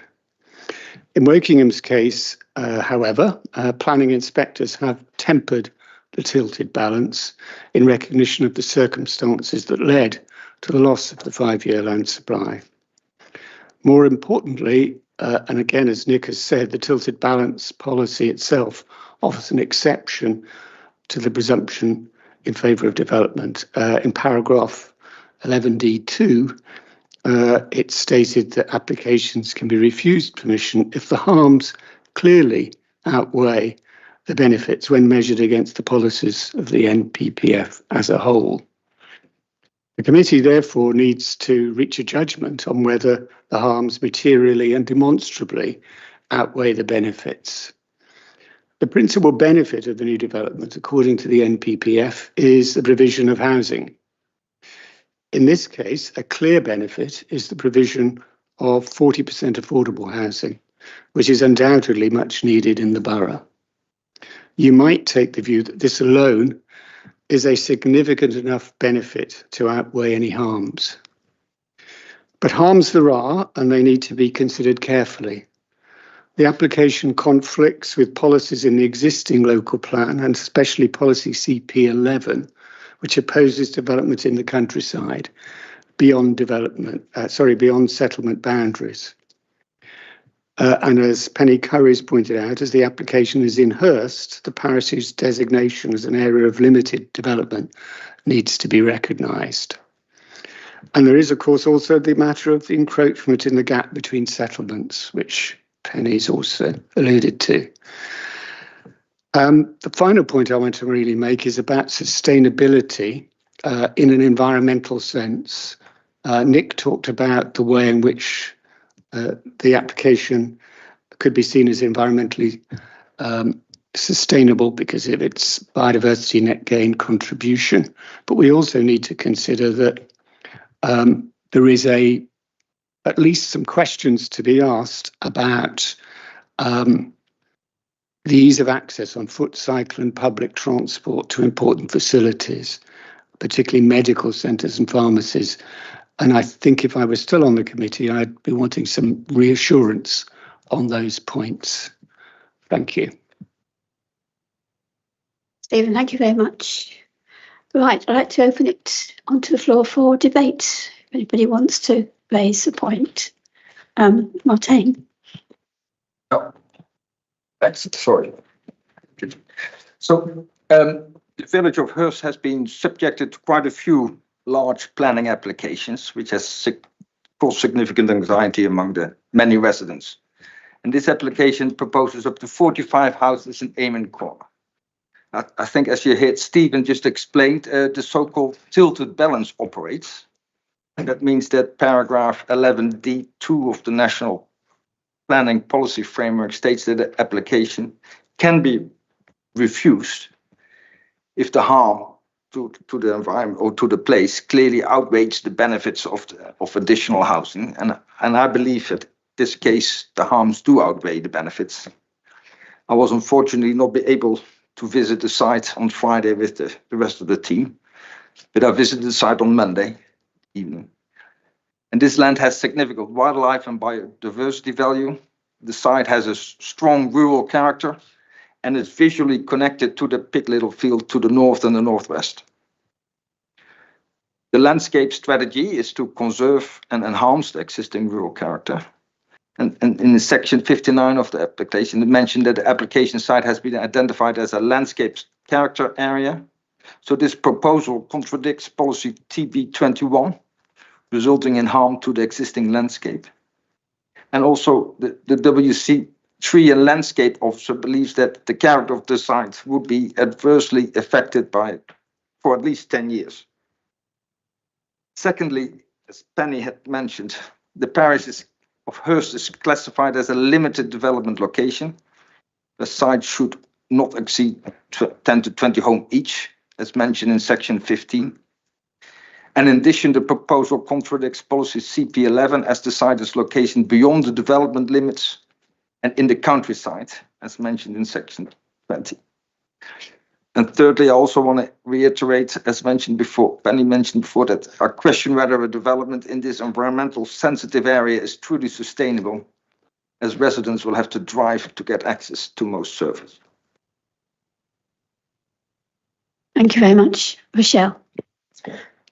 In Wokingham's case, however, planning inspectors have tempered the tilted balance in recognition of the circumstances that led to the loss of the 5-year land supply. More importantly, and again, as Nick has said, the tilted balance policy itself offers an exception to the presumption in favour of development. In paragraph 11D2, it's stated that applications can be refused permission if the harms clearly outweigh the benefits when measured against the policies of the NPPF as a whole. The committee therefore needs to reach a judgment on whether the harms materially and demonstrably outweigh the benefits. The principal benefit of the new development, according to the NPPF, is the provision of housing. In this case, a clear benefit is the provision of 40% affordable housing, which is undoubtedly much needed in the borough. You might take the view that this alone is a significant enough benefit to outweigh any harms. But harms there are, and they need to be considered carefully. The application conflicts with policies in the existing local plan, and especially policy CP11, which opposes development in the countryside beyond settlement boundaries. And as Penny Curry's pointed out, as the application is in Hurst, the parish's designation as an area of limited development needs to be recognised. And there is, of course, also the matter of the encroachment in the gap between settlements, which Penny's also alluded to. The final point I want to really make is about sustainability in an environmental sense. Nick talked about the way in which the application could be seen as environmentally sustainable because of its biodiversity net gain contribution. But we also need to consider that there is at least some questions to be asked about the ease of access on foot, cycle and public transport to important facilities, particularly medical centres and pharmacies. And I think if I were still on the committee, I'd be wanting some reassurance on those points. Thank you. Stephen, thank you very much. Right, I'd like to open it onto the floor for debate. If anybody wants to raise a point. Martijn. Oh, thanks. Sorry. So the village of Hurst has been subjected to quite a few large planning applications, which has caused significant anxiety among the many residents. And this application proposes up to 45 houses in Amen Corner. I think, as you heard Stephen just explained, the so-called tilted balance operates. And that means that paragraph 11D2 of the National Planning Policy Framework states that the application can be refused if the harm to the environment or to the place clearly outweighs the benefits of additional housing. And I believe that in this case, the harms do outweigh the benefits. I was unfortunately not able to visit the site on Friday with the rest of the team, but I visited the site on Monday evening. And this land has significant wildlife and biodiversity value. The site has a strong rural character and is visually connected to the Pig Little Field to the north and the northwest. The landscape strategy is to conserve and enhance the existing rural character. And in section 59 of the application, it mentioned that the application site has been identified as a landscape character area. So this proposal contradicts policy TB21, resulting in harm to the existing landscape. And also the WC Tree and Landscape Officer believes that the character of the site would be adversely affected for at least 10 years. Secondly, as Penny had mentioned, the parish of Hurst is classified as a limited development location. The site should not exceed 10 to 20 homes each, as mentioned in section 15. And in addition, the proposal contradicts policy CP11 as the site is located beyond the development limits and in the countryside, as mentioned in section 20. And thirdly, I also want to reiterate, as mentioned before, Penny mentioned before, that I question whether a development in this environmental sensitive area is truly sustainable, as residents will have to drive to get access to most services. Thank you very much. Rochelle.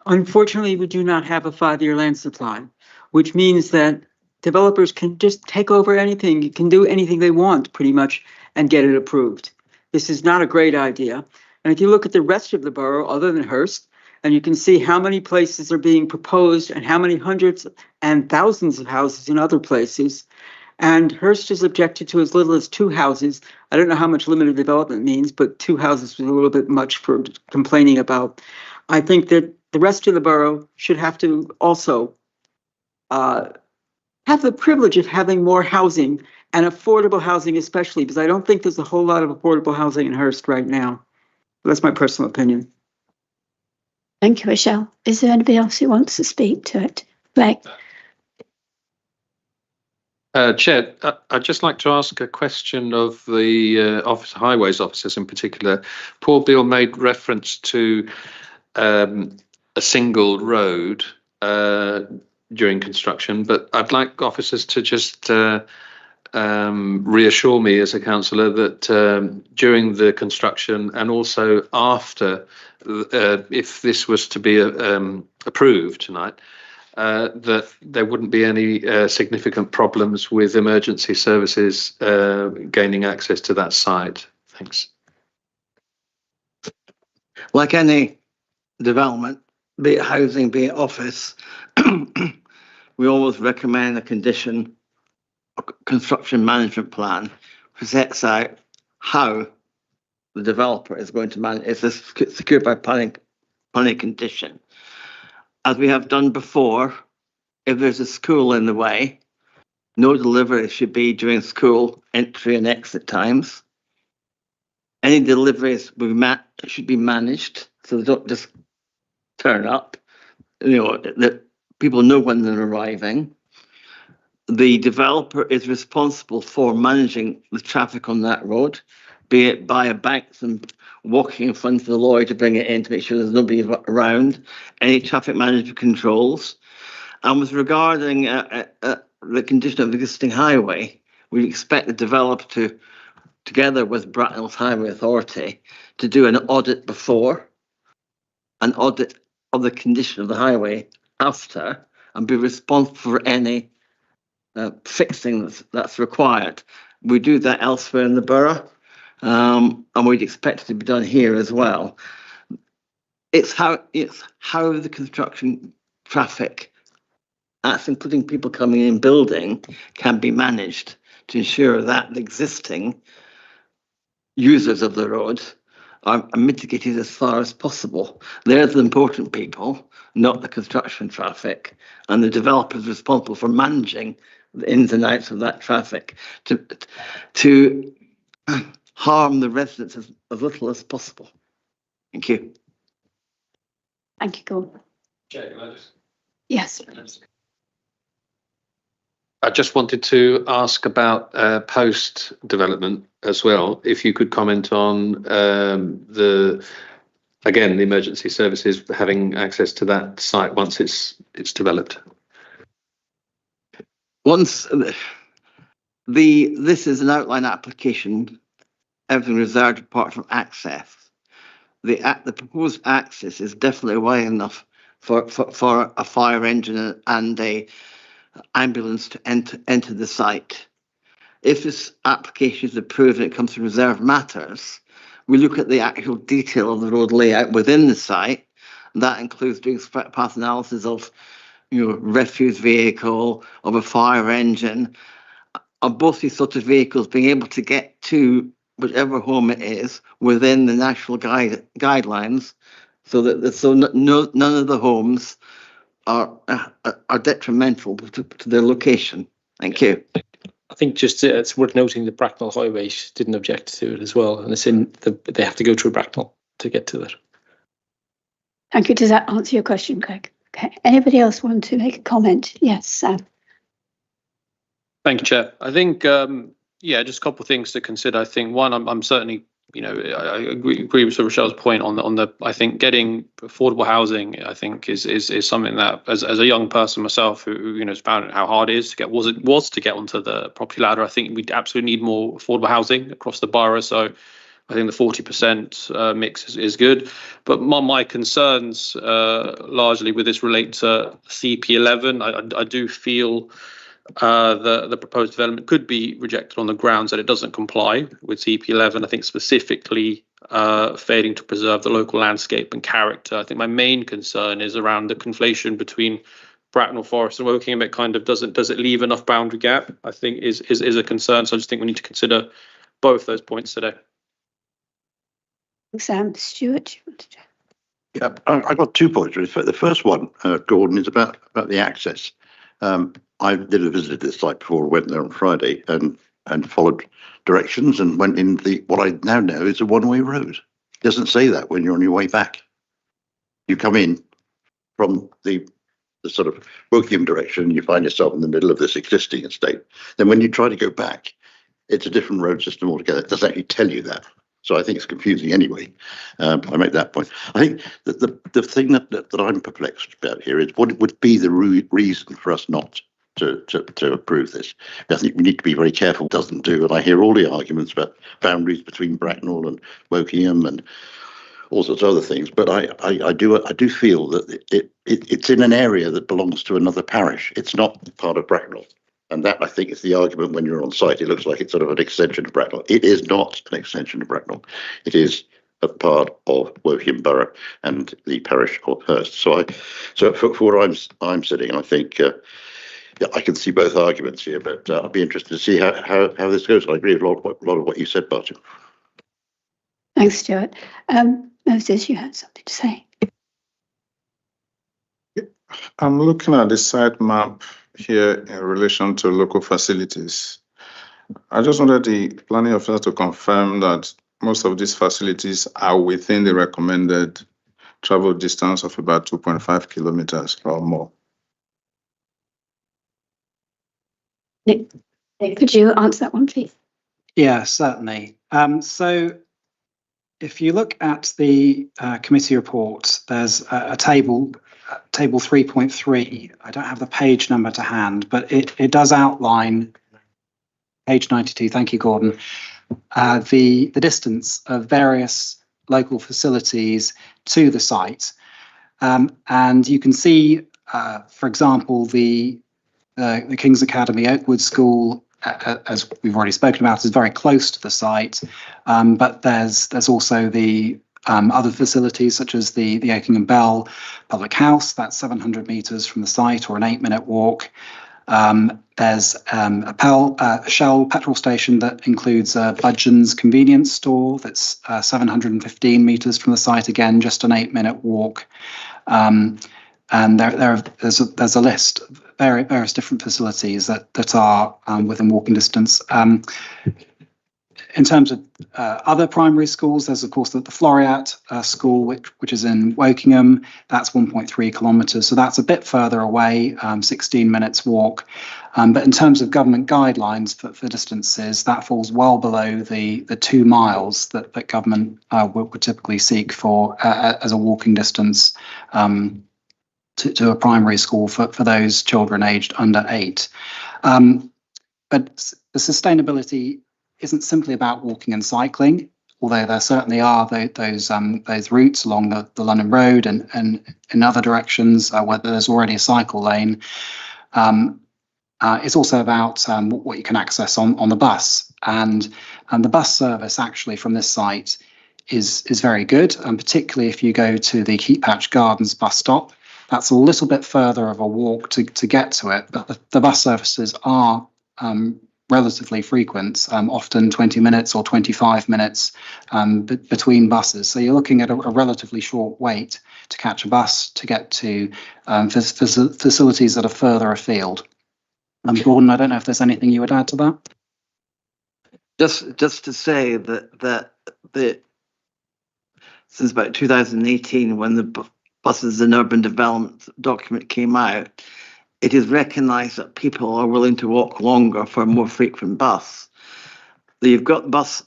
Unfortunately, we do not have a 5-year land supply, which means that developers can just take over anything, you can do anything they want pretty much and get it approved. This is not a great idea. And if you look at the rest of the borough, other than Hurst, and you can see how many places are being proposed and how many hundreds and thousands of houses in other places. And Hurst is objected to as little as 2 houses. I don't know how much limited development means, but 2 houses was a little bit much for complaining about. I think that the rest of the borough should have to also have the privilege of having more housing and affordable housing, especially because I don't think there's a whole lot of affordable housing in Hurst right now. That's my personal opinion. Thank you, Rochelle. Is there anybody else who wants to speak to it? Greg. Chair, I'd just like to ask a question of the highways officers in particular. Paul Beale made reference to a single road during construction, but I'd like officers to just reassure me as a councillor that during the construction and also after, if this was to be approved tonight, that there wouldn't be any significant problems with emergency services gaining access to that site. Thanks. Like any development, be it housing, be it office, we always recommend a condition construction management plan which sets out how the developer is going to manage. It's a secured by planning condition. As we have done before, if there's a school in the way, no delivery should be during school entry and exit times. Any deliveries should be managed, so they don't just turn up. That people know when they're arriving. The developer is responsible for managing the traffic on that road, be it by a banks and walking in front of the lorry to bring it in to make sure there's nobody around, any traffic management controls. And with regarding the condition of the existing highway, we expect the developer to, together with Bracknell Highway Authority, to do an audit before, an audit of the condition of the highway after, and be responsible for any fixing that's required. We do that elsewhere in the borough, and we'd expect it to be done here as well. it's how the construction traffic, that's including people coming in building, can be managed to ensure that the existing users of the road are mitigated as far as possible. They're the important people, not the construction traffic, and the developers responsible for managing the ins and outs of that traffic to harm the residents as little as possible. Thank you. Thank you, Gordon. Chair, can I just- Yes. I just wanted to ask about post-development as well. If you could comment on the emergency services having access to that site once it's developed. Once this is an outline application, everything reserved apart from access. The proposed access is definitely wide enough for a fire engine and a ambulance to enter the site. If this application is approved and it comes to reserve matters, we look at the actual detail of the road layout within the site. That includes doing path analysis of, refuse vehicle, of a fire engine, of both these sorts of vehicles being able to get to whichever home it is within the national guidelines, so that none of the homes are detrimental to their location. Thank you. I think just it's worth noting that Bracknell Highway didn't object to it as well, and it's in they have to go through Bracknell to get to it. Thank you. Does that answer your question, Greg? Okay. Anybody else want to make a comment? Yes, Sam. Thank you, Chair. I think, just a couple of things to consider. I think one, I'm certainly, I agree with Rochelle's point on the. I think getting affordable housing, I think, is something that, as a young person myself, who has found how hard it is to get was to get onto the property ladder. I think we absolutely need more affordable housing across the borough. So I think the 40% mix is good. But my concerns largely with this relate to CP11. I do feel the proposed development could be rejected on the grounds that it doesn't comply with CP11. I think specifically failing to preserve the local landscape and character. I think my main concern is around the conflation between Bracknell Forest and Wokingham. It kind of does it leave enough boundary gap? I think is a concern. So I just think we need to consider both those points today. Sam, Stuart, you want to check? Yeah, I've got 2 points. The first one, Gordon, is about the access. I did a visit at this site before, went there on Friday and followed directions and went in what I now know is a one-way road. It doesn't say that when you're on your way back. You come in from the sort of Wokingham direction and you find yourself in the middle of this existing estate. Then when you try to go back, it's a different road system altogether. It doesn't actually tell you that. So I think it's confusing anyway. I make that point. I think that the thing that I'm perplexed about here is what would be the reason for us not to approve this. I think we need to be very careful it doesn't do. And I hear all the arguments about boundaries between Bracknell and Wokingham and all sorts of other things. But I do feel that it's in an area that belongs to another parish. It's not part of Bracknell. And that, I think, is the argument when you're on site. It looks like it's sort of an extension of Bracknell. It is not an extension of Bracknell. It is a part of Wokingham Borough and the parish of Hurst. So for where I'm sitting, I think I can see both arguments here, but I'll be interested to see how this goes. I agree with a lot of what you said, Barton. Thanks, Stuart. Moses, you had something to say. I'm looking at the site map here in relation to local facilities. I just wanted the planning officer to confirm that most of these facilities are within the recommended travel distance of about 2.5 kilometers or more. Nick, could you answer that one, please? Yeah, certainly. So if you look at the committee report, there's a table, table 3.3. I don't have the page number to hand, but it does outline, page 92, thank you, Gordon, the distance of various local facilities to the site. And you can see, for example, the King's Academy Oakwood School, as we've already spoken about, is very close to the site. But there's also the other facilities such as the Oakingham Bell Public House, that's 700 metres from the site, or an 8-minute walk. There's a Shell petrol station that includes a Budgeon's convenience store that's 715 metres from the site, again, just an 8-minute walk. And there's a list of various different facilities that are within walking distance. In terms of other primary schools, there's of course the Floriat school, which is in Wokingham. That's 1.3 kilometres, so that's a bit further away, 16 minutes walk. But in terms of government guidelines for distances, that falls well below the 2 miles that government would typically seek for as a walking distance to a primary school for those children aged under 8. But the sustainability isn't simply about walking and cycling, although there certainly are those routes along the London Road and in other directions where there's already a cycle lane. It's also about what you can access on the bus, and the bus service actually from this site is very good, and particularly if you go to the Keatpatch Gardens bus stop. That's a little bit further of a walk to get to it, but the bus services are relatively frequent, often 20 minutes or 25 minutes between buses. So you're looking at a relatively short wait to catch a bus to get to facilities that are further afield. Gordon, I don't know if there's anything you would add to that? Just to say that since about 2018, when the Buses and Urban Development document came out, it is recognised that people are willing to walk longer for a more frequent bus. You've got the bus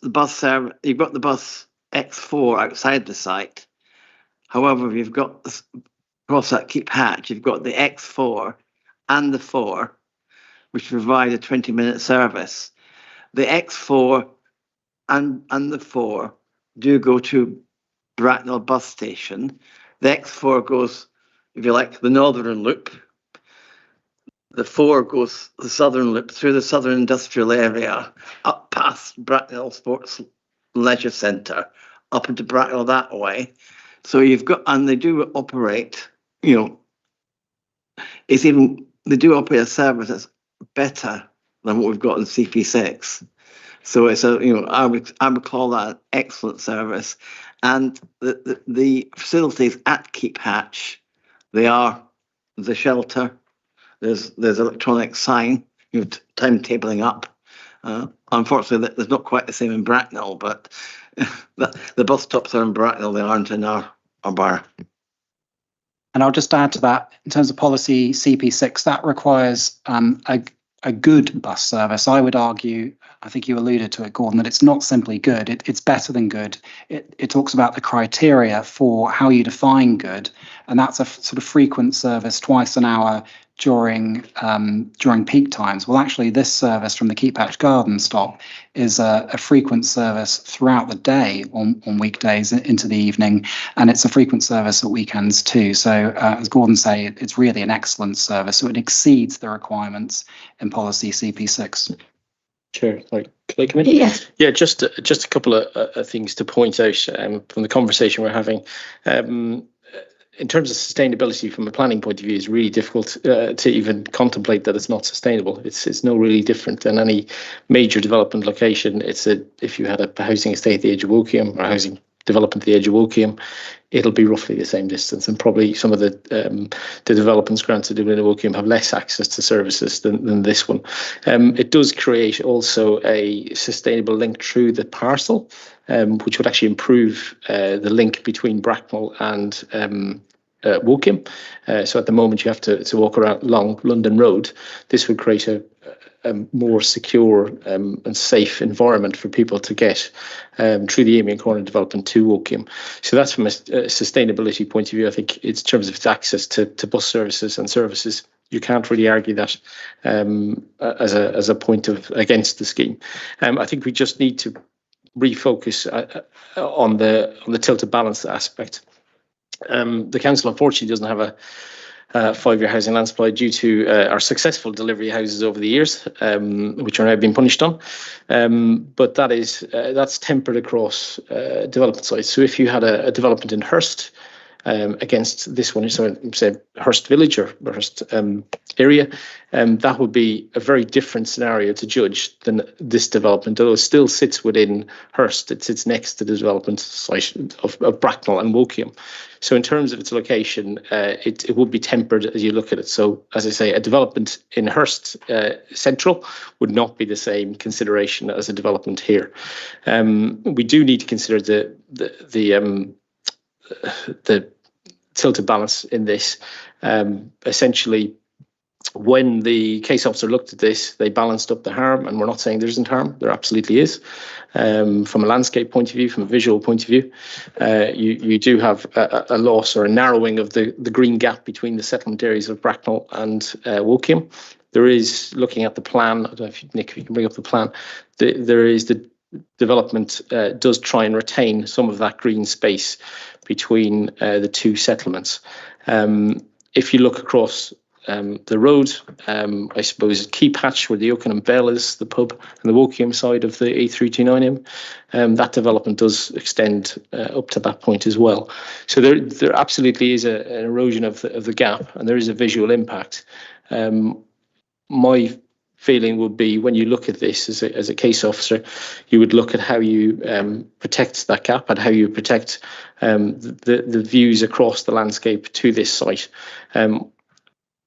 X4 outside the site. However, you've got across at Keatpatch, you've got the X4 and the 4, which provide a 20-minute service. The X4 and the 4 do go to Bracknell bus station. The X4 goes, if you like, the northern loop. The 4 goes the southern loop through the southern industrial area, up past Bracknell Sports Leisure Centre, up into Bracknell that way. So you've got, and they do operate, they do operate a service that's better than what we've got in CP6. So it's I would call that an excellent service. And the facilities at Keatpatch, they are the shelter. There's electronic sign, timetabling up. Unfortunately, there's not quite the same in Bracknell, but the bus stops are in Bracknell, they aren't in our borough. And I'll just add to that, in terms of policy CP6, that requires a good bus service. I would argue, I think you alluded to it, Gordon, that it's not simply good, it's better than good. It talks about the criteria for how you define good, and that's a sort of frequent service twice an hour during peak times. Well, actually, this service from the Keatpatch Garden stop is a frequent service throughout the day on weekdays into the evening, and it's a frequent service at weekends too. So, as Gordon said, it's really an excellent service. So it exceeds the requirements in policy CP6. Chair, could I come in? Yes. Yeah, just a couple of things to point out from the conversation we're having. In terms of sustainability from a planning point of view, it's really difficult to even contemplate that it's not sustainable. It's no really different than any major development location. If you had a housing estate at the edge of Wokingham or a housing development at the edge of Wokingham, it'll be roughly the same distance, and probably some of the developments granted in Wokingham have less access to services than this one. It does create also a sustainable link through the parcel, which would actually improve the link between Bracknell and Wokingham. So at the moment you have to walk around along London Road. This would create a more secure and safe environment for people to get through the Amy and Corner development to Wokingham. So that's from a sustainability point of view. I think in terms of its access to bus services and services, you can't really argue that as a point of against the scheme. I think we just need to refocus on the tilted balance aspect. The council unfortunately doesn't have 5-year housing land supply due to our successful delivery of houses over the years, which are now being punished on. But that's tempered across development sites. So if you had a development in Hurst against this one, so say Hurst Village or Hurst area, that would be a very different scenario to judge than this development, although it still sits within Hurst. It sits next to the development site of Bracknell and Woking. So in terms of its location, it would be tempered as you look at it. So as I say, a development in Hurst Central would not be the same consideration as a development here. We do need to consider the tilted balance in this. Essentially, when the case officer looked at this, they balanced up the harm, and we're not saying there isn't harm, there absolutely is. From a landscape point of view, from a visual point of view, you do have a loss or a narrowing of the green gap between the settlement areas of Bracknell and Woking. There is, looking at the plan, I don't know if Nick, if you can bring up the plan, there is the development does try and retain some of that green space between the two settlements. If you look across the road, I suppose a key patch where the Oakenham Bell is, the pub, and the Woking side of the A329M, that development does extend up to that point as well. So there absolutely is an erosion of the gap, and there is a visual impact. My feeling would be, when you look at this as a case officer, you would look at how you protect that gap and how you protect the views across the landscape to this site.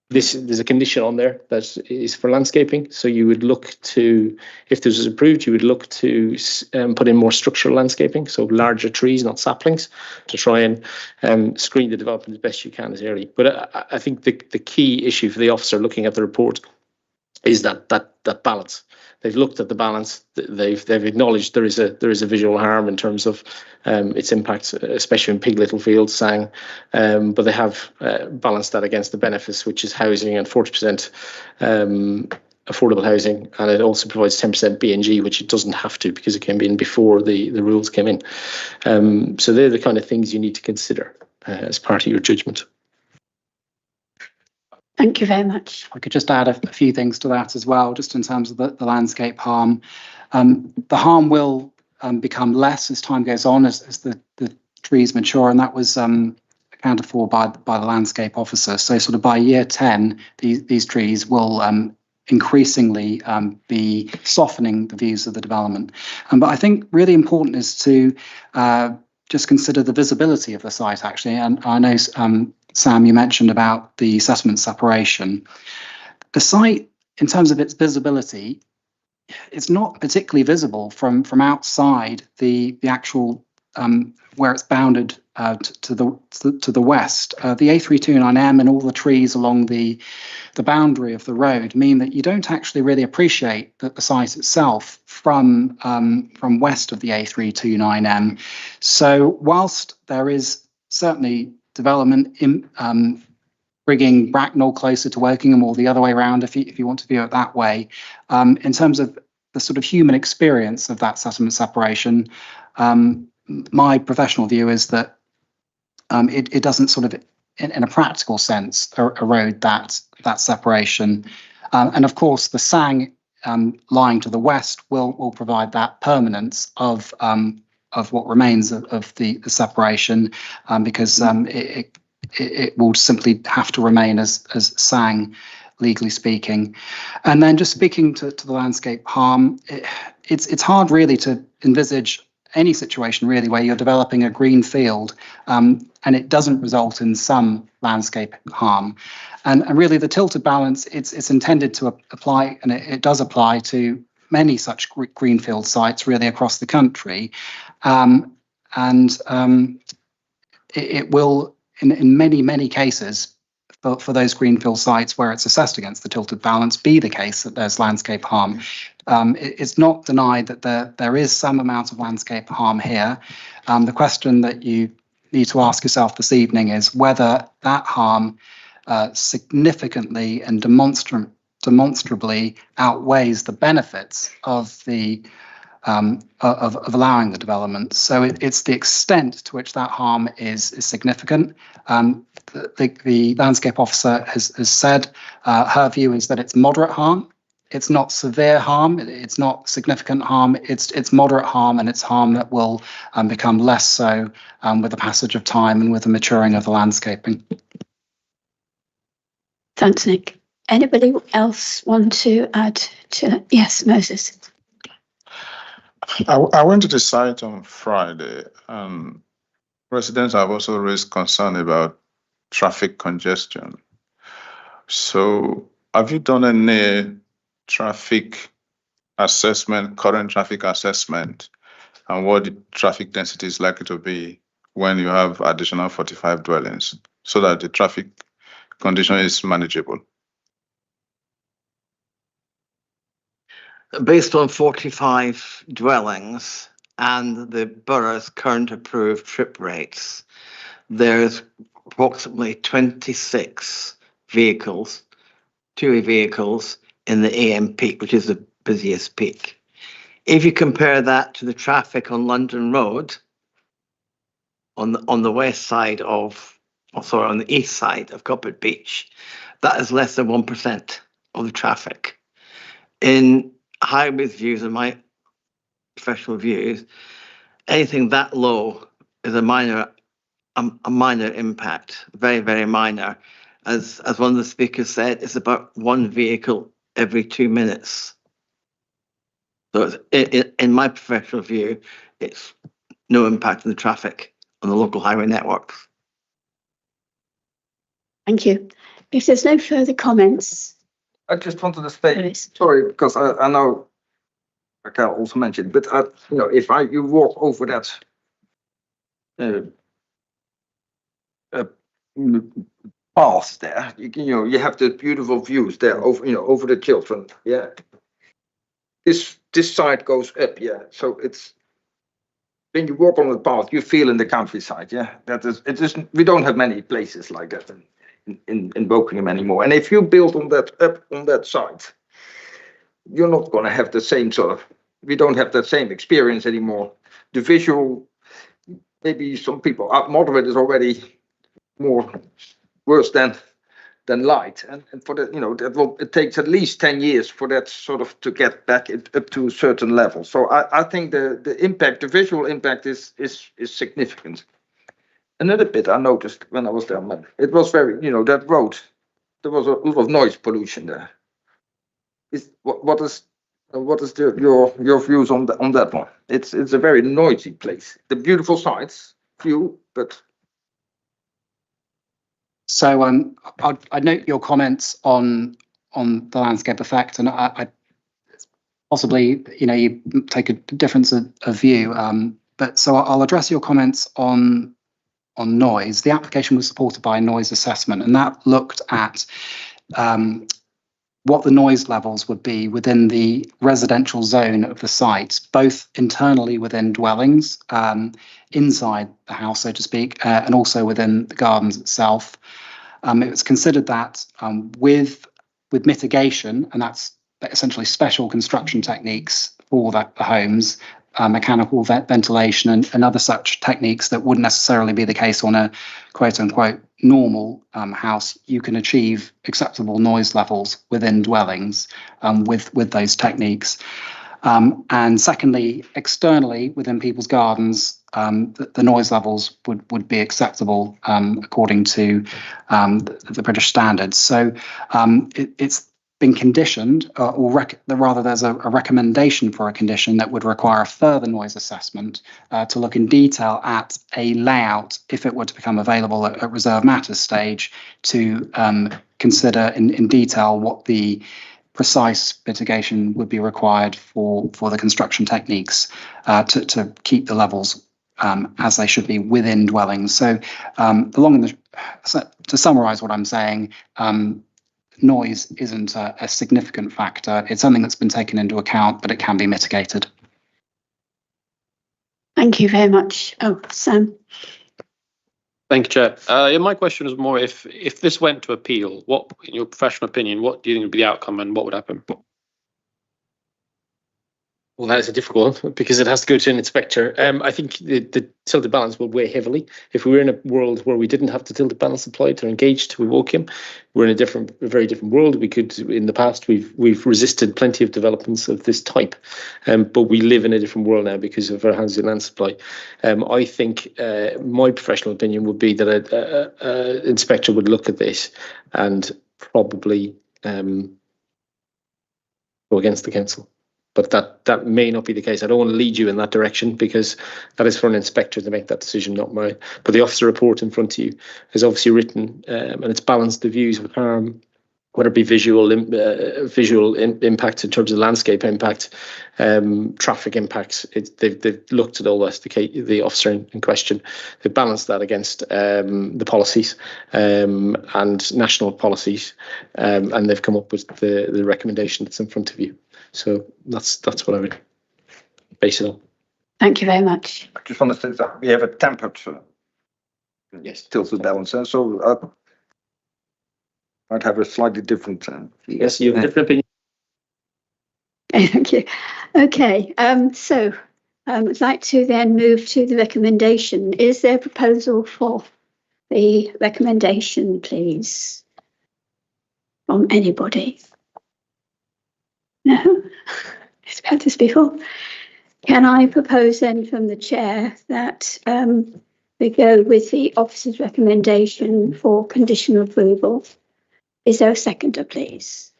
There's a condition on there that is for landscaping, so you would look to, if this was approved, you would look to put in more structural landscaping, so larger trees, not saplings, to try and screen the development as best you can as early. But I think the key issue for the officer looking at the report is that balance. They've looked at the balance. They've acknowledged there is a visual harm in terms of its impact, especially in Pig Littlefield, Sang, but they have balanced that against the benefits, which is housing and 40% affordable housing, and it also provides 10% BNG, which it doesn't have to because it came in before the rules came in. So they're the kind of things you need to consider as part of your judgment. Thank you very much. I could just add a few things to that as well, just in terms of the landscape harm. The harm will become less as time goes on, as the trees mature, and that was accounted for by the landscape officer. So sort of by year 10, these trees will increasingly be softening the views of the development. But I think really important is to just consider the visibility of the site, actually. And I know, Sam, you mentioned about the settlement separation. The site, in terms of its visibility, it's not particularly visible from outside the actual where it's bounded to the west. The A329M and all the trees along the boundary of the road mean that you don't actually really appreciate the site itself from west of the A329M. So whilst there is certainly development in bringing Bracknell closer to Wokingham, or the other way around, if you want to view it that way, in terms of the sort of human experience of that settlement separation, my professional view is that it doesn't sort of, in a practical sense, erode that separation. And of course, the Sang lying to the west will provide that permanence of what remains of the separation, because it will simply have to remain as Sang, legally speaking. And then just speaking to the landscape harm, it's hard really to envisage any situation really where you're developing a green field and it doesn't result in some landscape harm. And really the tilted balance, it's intended to apply, and it does apply to many such greenfield sites really across the country. It will, in many cases, for those greenfield sites where it's assessed against the tilted balance, be the case that there's landscape harm. It's not denied that there is some amount of landscape harm here. The question that you need to ask yourself this evening is whether that harm significantly and demonstrably outweighs the benefits of the of allowing the development. So it's the extent to which that harm is significant. the landscape officer has said her view is that it's moderate harm. It's not severe harm. It's not significant harm. It's moderate harm, and it's harm that will become less so with the passage of time and with the maturing of the landscaping. Thanks, Nick. Anybody else want to add to that? Yes, Moses. I went to the site on Friday. Residents have also raised concern about traffic congestion. So have you done any traffic assessment, current traffic assessment, and what the traffic density is likely to be when you have additional 45 dwellings so that the traffic condition is manageable? Based on 45 dwellings and the borough's current approved trip rates, there's approximately 26 vehicles, two-way vehicles in the AM peak, which is the busiest peak. If you compare that to the traffic on London Road, on the west side of, on the east side of Coppet Beach, that is less than 1% of the traffic. In Highways views and my professional views, anything that low is a minor impact, very, very minor. As one of the speakers said, it's about one vehicle every 2 minutes. So in my professional view, it's no impact on the traffic on the local highway networks. Thank you. If there's no further comments. I just wanted to say, sorry, because I know Raquel also mentioned, but if you walk over that path there, you have the beautiful views there over the Chiltern. Yeah, this side goes up. Yeah, so it's when you walk on the path, you feel in the countryside. Yeah, it is. We don't have many places like that in Wokingham anymore. And if you build on that side, you're not going to have the same we don't have that same experience anymore. The visual, maybe some people, moderate is already worse than light. And for that, it takes at least 10 years for that to get back up to a certain level. So I think the visual impact is significant. Another bit I noticed when I was there, it was very, that road, there was a lot of noise pollution there. What is your views on that one? It's a very noisy place. The beautiful sights, few, but. So I note your comments on the landscape effect, and I possibly you take a difference of view. But so I'll address your comments on noise. The application was supported by a noise assessment, and that looked at what the noise levels would be within the residential zone of the site, both internally within dwellings, inside the house, so to speak, and also within the gardens itself. It was considered that with mitigation, and that's essentially special construction techniques for the homes, mechanical ventilation and other such techniques that wouldn't necessarily be the case on a quote-unquote normal house, you can achieve acceptable noise levels within dwellings with those techniques. And secondly, externally within people's gardens, the noise levels would be acceptable according to the British standards. So it's been conditioned, or rather there's a recommendation for a condition that would require a further noise assessment to look in detail at a layout, if it were to become available at reserve matters stage, to consider in detail what the precise mitigation would be required for the construction techniques to keep the levels as they should be within dwellings. So to summarize what I'm saying, noise isn't a significant factor. It's something that's been taken into account, but it can be mitigated. Thank you very much. Oh, Sam. Thank you, Chair. My question is more if this went to appeal, what, in your professional opinion, what do you think would be the outcome and what would happen? Well, that is a difficult one because it has to go to an inspector. I think the tilted balance will weigh heavily. If we were in a world where we didn't have the tilted balance applied or engaged with Woking, we're in a very different world. We could, in the past, we've resisted plenty of developments of this type, but we live in a different world now because of our housing land supply. I think my professional opinion would be that an inspector would look at this and probably go against the council. But that may not be the case. I don't want to lead you in that direction because that is for an inspector to make that decision, not mine. But the officer report in front of you is obviously written and it's balanced the views of harm, whether it be visual impact in terms of landscape impact, traffic impacts. They've looked at all this, the officer in question. They've balanced that against the policies and national policies, and they've come up with the recommendation that's in front of you. So that's what I would base it on. Thank you very much. I just want to say that we have a tempered tilted balancer, so I'd have a slightly different. Yes, you have a different opinion. Okay, thank you. Okay, so I'd like to then move to the recommendation. Is there a proposal for the recommendation, please, from anybody? No, it's had this before. Can I propose then from the chair that we go with the officer's recommendation for conditional approval? Is there a seconder, please?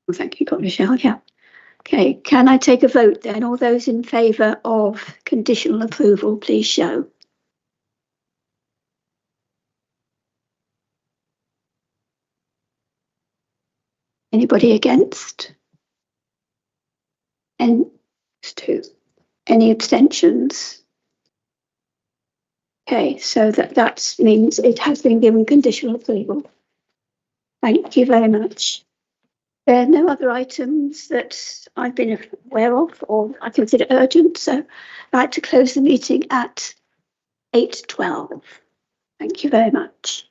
Well, thank you, Michelle. Yeah. Okay, can I take a vote then? All those in favour of conditional approval, please show. Anybody against? And two. Any abstentions? Okay, so that means it has been given conditional approval. Thank you very much. There are no other items that I've been aware of or I consider urgent, so I'd like to close the meeting at 8:12. Thank you very much.